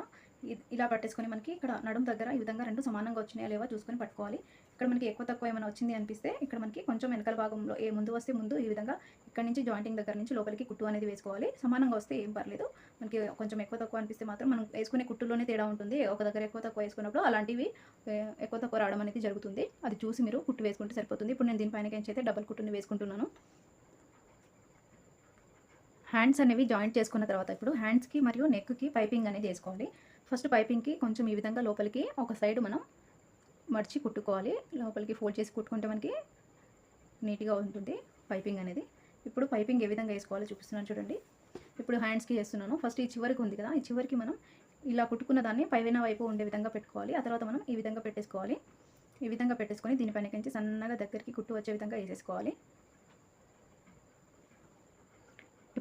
ఇలా పట్టేసుకొని మనకి ఇక్కడ నడుము దగ్గర ఈ విధంగా రెండు సమానంగా వచ్చినాయా లేవా చూసుకొని పట్టుకోవాలి. ఇక్కడ మనకి ఎక్కువ తక్కువ ఏమైనా వచ్చింది అనిపిస్తే ఇక్కడ మనకి కొంచెం వెనకాల భాగంలో ముందు వస్తే ముందు ఈ విధంగా ఇక్కడ నుంచి జాయింటింగ్ దగ్గర నుంచి లోపలికి కుట్టు అనేది వేసుకోవాలి. సమానంగా వస్తే ఏం పర్లేదు. మనకి కొంచెం ఎక్కువ తక్కువ అనిపిస్తే మాత్రం మనం వేసుకునే కుట్టులోనే తేడా ఉంటుంది. ఒక దగ్గర ఎక్కువ తక్కువ వేసుకున్నప్పుడు అలాంటివి ఎక్కువ తక్కువ రావడం అనేది జరుగుతుంది. అది చూసి మీరు కుట్టు వేసుకుంటే సరిపోతుంది. ఇప్పుడు నేను దీనిపైనకించి అయితే డబల్ కుట్టుని వేసుకుంటున్నాను. హ్యాండ్స్ అనేవి జాయింట్ చేసుకున్న తర్వాత ఇప్పుడు హ్యాండ్స్కి మరియు నెక్కి పైపింగ్ అనేది వేసుకోవాలి. ఫస్ట్ పైపింగ్కి కొంచెం ఈ విధంగా లోపలికి ఒక సైడ్ మనం మడిచి కుట్టుకోవాలి. లోపలికి ఫోల్డ్ చేసి కుట్టుకుంటే మనకి నీట్గా ఉంటుంది పైపింగ్ అనేది. ఇప్పుడు పైపింగ్ ఏ విధంగా వేసుకోవాలో చూపిస్తున్నాను చూడండి. ఇప్పుడు హ్యాండ్స్కి వేస్తున్నాను. ఫస్ట్ ఈ చివరికి ఉంది కదా, ఈ చివరికి మనం ఇలా కుట్టుకున్న దాన్ని పైన వైపు ఉండే విధంగా పెట్టుకోవాలి. ఆ తర్వాత మనం ఈ విధంగా పెట్టేసుకోవాలి. ఈ విధంగా పెట్టేసుకొని దీనిపైనకించి సన్నగా దగ్గరికి కుట్టు వచ్చే విధంగా వేసేసుకోవాలి.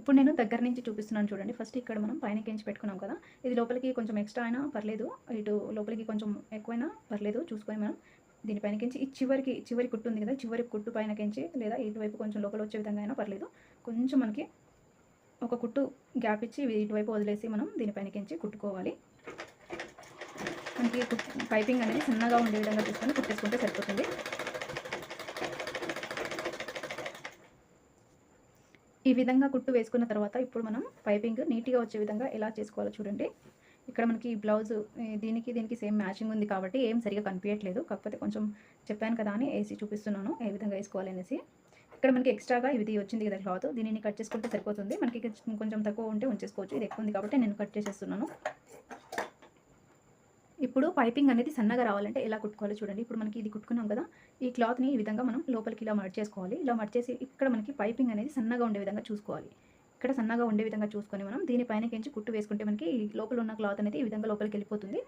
ఇప్పుడు నేను దగ్గర నుంచి చూపిస్తున్నాను చూడండి. ఫస్ట్ ఇక్కడ మనం పైనకించి పెట్టుకున్నాం కదా, ఇది లోపలికి కొంచెం ఎక్స్ట్రా అయినా పర్లేదు, ఇటు లోపలికి కొంచెం ఎక్కువైనా పర్లేదు చూసుకొని మనం దీనిపైనకించి ఈ చివరి కుట్టు ఉంది కదా, చివరి కుట్టు పైనకించి లేదా ఇటువైపు కొంచెం లోపల వచ్చే విధంగా అయినా పర్లేదు, కొంచెం మనకి ఒక కుట్టు గ్యాప్ ఇచ్చి ఇటువైపు వదిలేసి మనం దీనిపైనకించి కుట్టుకోవాలి. మనకి పైపింగ్ అనేది సన్నగా ఉండే విధంగా తీసుకొని కుట్టేసుకుంటే సరిపోతుంది. ఈ విధంగా కుట్టు వేసుకున్న తర్వాత ఇప్పుడు మనం పైపింగ్ నీట్గా వచ్చే విధంగా ఎలా చేసుకోవాలో చూడండి. ఇక్కడ మనకి బ్లౌజ్ దీనికి సేమ్ మ్యాచింగ్ ఉంది కాబట్టి ఏం సరిగా కనిపించట్లేదు, కాకపోతే కొంచెం చెప్పాను కదా అని వేసి చూపిస్తున్నాను ఏ విధంగా వేసుకోవాలి అనేసి. ఇక్కడ మనకి ఎక్స్ట్రాగా ఇది వచ్చింది కదా క్లాత్, దీనిని కట్ చేసుకుంటే సరిపోతుంది. మనకి కొంచెం తక్కువ ఉంటే ఉంచేసుకోవచ్చు, ఇది ఎక్కువ ఉంది కాబట్టి నేను కట్ చేసేస్తున్నాను. ఇప్పుడు పైపింగ్ అనేది సన్నగా రావాలంటే ఎలా కుట్టుకోవాలో చూడండి. ఇప్పుడు మనకి ఇది కుట్టుకున్నాం కదా, ఈ క్లాత్ని ఈ విధంగా మనం లోపలికి ఇలా మర్చ్ చేసుకోవాలి. ఇలా మర్చ్ చేసి ఇక్కడ మనకి పైపింగ్ అనేది సన్నగా ఉండే విధంగా చూసుకోవాలి. ఇక్కడ సన్నగా ఉండే విధంగా చూసుకొని మనం దీనిపైనకించి కుట్టు వేసుకుంటే మనకి లోపల ఉన్న క్లాత్ అనేది ఈ విధంగా లోపలికి వెళ్ళిపోతుంది.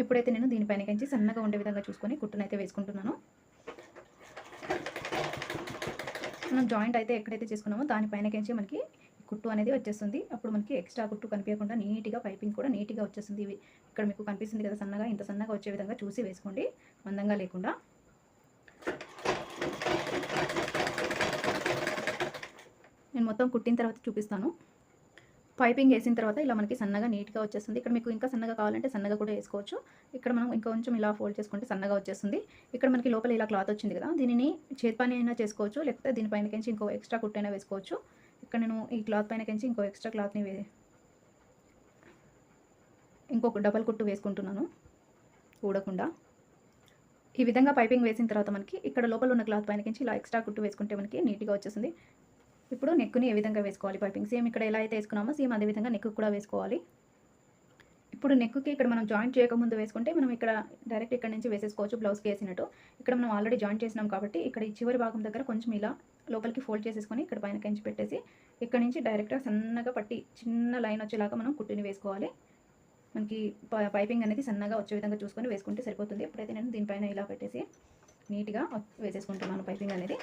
ఇప్పుడైతే నేను దీనిపైనకించి సన్నగా ఉండే విధంగా చూసుకొని కుట్టునైతే వేసుకుంటున్నాను. మనం జాయింట్ అయితే ఎక్కడైతే చేసుకున్నామో దానిపైనకించి మనకి కుట్టు అనేది వచ్చేస్తుంది. అప్పుడు మనకి ఎక్స్ట్రా కుట్టు కనిపించకుండా నీట్గా పైపింగ్ కూడా నీట్గా వచ్చేస్తుంది. ఇవి ఇక్కడ మీకు కనిపిస్తుంది కదా సన్నగా, ఇంత సన్నగా వచ్చే విధంగా చూసి వేసుకోండి, మందంగా లేకుండా. నేను మొత్తం కుట్టిన తర్వాత చూపిస్తాను. పైపింగ్ వేసిన తర్వాత ఇలా మనకి సన్నగా నీట్గా వచ్చేస్తుంది. ఇక్కడ మీకు ఇంకా సన్నగా కావాలంటే సన్నగా కూడా వేసుకోవచ్చు. ఇక్కడ మనం ఇంకొంచెం ఇలా ఫోల్డ్ చేసుకుంటే సన్నగా వచ్చేస్తుంది. ఇక్కడ మనకి లోపల ఇలా క్లాత్ వచ్చింది కదా, దీనిని చేతి పని అయినా చేసుకోవచ్చు, లేకపోతే దీనిపైనకించి ఇంకో ఎక్స్ట్రా కుట్టు అయినా వేసుకోవచ్చు. ఇక్కడ నేను ఈ క్లాత్ పైనకించి ఇంకో ఎక్స్ట్రా క్లాత్ని ఇంకొక డబల్ కుట్టు వేసుకుంటున్నాను ఊడకుండా. ఈ విధంగా పైపింగ్ వేసిన తర్వాత మనకి ఇక్కడ లోపల ఉన్న క్లాత్ పైనకించి ఇలా ఎక్స్ట్రా కుట్టు వేసుకుంటే మనకి నీట్గా వచ్చేస్తుంది. ఇప్పుడు నెక్కుని ఏ విధంగా వేసుకోవాలి పైపింగ్, సేమ్ ఇక్కడ ఎలా అయితే వేసుకున్నామో సేమ్ అదే విధంగా నెక్కు కూడా వేసుకోవాలి. ఇప్పుడు నెక్కుకి ఇక్కడ మనం జాయింట్ చేయకముందు వేసుకుంటే మనం ఇక్కడ డైరెక్ట్ ఇక్కడ నుంచి వేసేసుకోవచ్చు బ్లౌజ్కి వేసినట్టు. ఇక్కడ మనం ఆల్రెడీ జాయింట్ చేసినాం కాబట్టి ఇక్కడ ఈ చివరి భాగం దగ్గర కొంచెం ఇలా లోపలికి ఫోల్డ్ చేసేసుకొని ఇక్కడ పైన కంచి పెట్టేసి ఇక్కడ నుంచి డైరెక్ట్గా సన్నగా పట్టి చిన్న లైన్ వచ్చేలాగా మనం కుట్టుని వేసుకోవాలి. మనకి పైపింగ్ అనేది సన్నగా వచ్చే విధంగా చూసుకొని వేసుకుంటే సరిపోతుంది. ఎప్పుడైతే నేను దీనిపైన ఇలా పెట్టేసి నీట్గా వేసేసుకుంటున్నాను పైపింగ్ అనేది.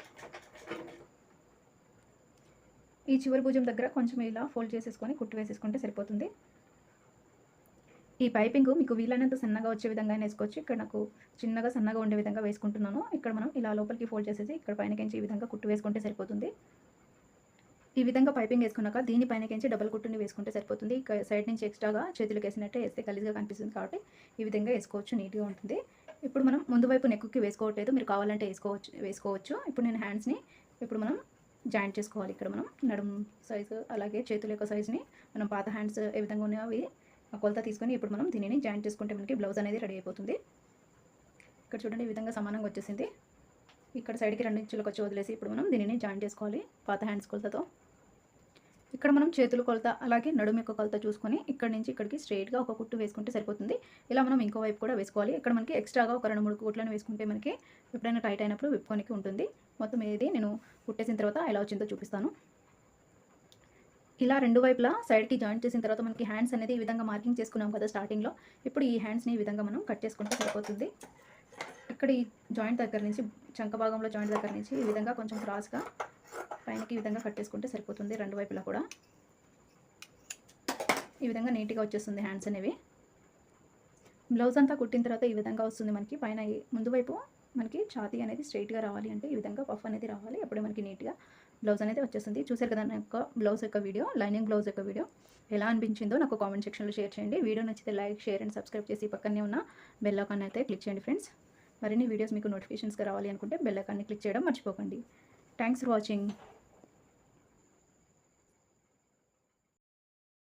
ఈ చివరి భుజం దగ్గర కొంచెం ఇలా ఫోల్డ్ చేసేసుకొని కుట్టు వేసేసుకుంటే సరిపోతుంది. ఈ పైపింగ్ మీకు వీలైనంత సన్నగా వచ్చే విధంగా వేసుకోవచ్చు. ఇక్కడ నాకు చిన్నగా సన్నగా ఉండే విధంగా వేసుకుంటున్నాను. ఇక్కడ మనం ఇలా లోపలికి ఫోల్డ్ చేసేసి ఇక్కడ పైనకించి ఈ విధంగా కుట్టు వేసుకుంటే సరిపోతుంది. ఈ విధంగా పైపింగ్ వేసుకున్నాక దీనిపైనకించి డబల్ కుట్టుని వేసుకుంటే సరిపోతుంది. సైడ్ నుంచి ఎక్స్ట్రాగా చేతులకు వేసినట్టే వేస్తే గలీజ్గా కనిపిస్తుంది కాబట్టి ఈ విధంగా వేసుకోవచ్చు, నీట్గా ఉంటుంది. ఇప్పుడు మనం ముందు వైపు నెక్కుకి వేసుకోవట్లేదు, మీరు కావాలంటే వేసుకోవచ్చు. ఇప్పుడు నేను హ్యాండ్స్ని ఇప్పుడు మనం జాయింట్ చేసుకోవాలి. ఇక్కడ మనం నడుము సైజు అలాగే చేతుల యొక్క సైజుని మనం పాత హ్యాండ్స్ ఏ విధంగా ఉన్నాయో అవి కొలత తీసుకొని ఇప్పుడు మనం దీనిని జాయింట్ చేసుకుంటే మనకి బ్లౌజ్ అనేది రెడీ అయిపోతుంది. ఇక్కడ చూడండి ఈ విధంగా సమానంగా వచ్చేసింది. ఇక్కడ సైడ్కి 2 ఇంచులకు వచ్చి వదిలేసి ఇప్పుడు మనం దీనిని జాయింట్ చేసుకోవాలి పాత హ్యాండ్స్ కొలతతో. ఇక్కడ మనం చేతులు కొలత అలాగే నడుము యొక్క కొలత చూసుకొని ఇక్కడ నుంచి ఇక్కడికి స్ట్రైట్గా ఒక కుట్టు వేసుకుంటే సరిపోతుంది. ఇలా మనం ఇంకో వైపు కూడా వేసుకోవాలి. ఇక్కడ మనకి ఎక్స్ట్రాగా ఒక 2-3 కుట్లను వేసుకుంటే మనకి ఎప్పుడైనా టైట్ అయినప్పుడు విప్పుకోనికి ఉంటుంది. మొత్తం ఇది నేను కుట్టేసిన తర్వాత ఎలా వచ్చిందో చూపిస్తాను. ఇలా రెండు వైపులా సైడ్కి జాయింట్ చేసిన తర్వాత మనకి హ్యాండ్స్ అనేది ఈ విధంగా మార్కింగ్ చేసుకున్నాం కదా స్టార్టింగ్లో. ఇప్పుడు ఈ హ్యాండ్స్ని ఈ విధంగా మనం కట్ చేసుకుంటే సరిపోతుంది. ఇక్కడ ఈ జాయింట్ దగ్గర నుంచి చంక భాగంలో జాయింట్ దగ్గర నుంచి ఈ విధంగా కొంచెం క్రాస్గా పైనకి ఈ విధంగా కట్ చేసుకుంటే సరిపోతుంది. రెండు వైపులా కూడా ఈ విధంగా నీట్గా వచ్చేస్తుంది హ్యాండ్స్ అనేవి. బ్లౌజ్ అంతా కుట్టిన తర్వాత ఈ విధంగా వస్తుంది మనకి. పైన ముందు వైపు మనకి ఛాతీ అనేది స్ట్రైట్గా రావాలి అంటే ఈ విధంగా పఫ్ అనేది రావాలి. అప్పుడే మనకి నీట్గా బ్లౌజ్ అనేది వచ్చేస్తుంది. చూసారు కదా నా యొక్క బ్లౌజ్ యొక్క వీడియో, లైనింగ్ బ్లౌజ్ యొక్క వీడియో ఎలా అనిపించిందో నాకు కామెంట్ సెక్షన్లో షేర్ చేయండి. వీడియో నచ్చితే లైక్, షేర్ అండ్ సబ్స్క్రైబ్ చేసి పక్కనే ఉన్న బెల్ ఐకాన్ అయితే క్లిక్ చేయండి ఫ్రెండ్స్. మరిన్ని వీడియోస్ మీకు నోటిఫికేషన్స్గా రావాలి అనుకుంటే బెల్ ఐకాన్ని క్లిక్ చేయడం మర్చిపోకండి. Thanks for watching.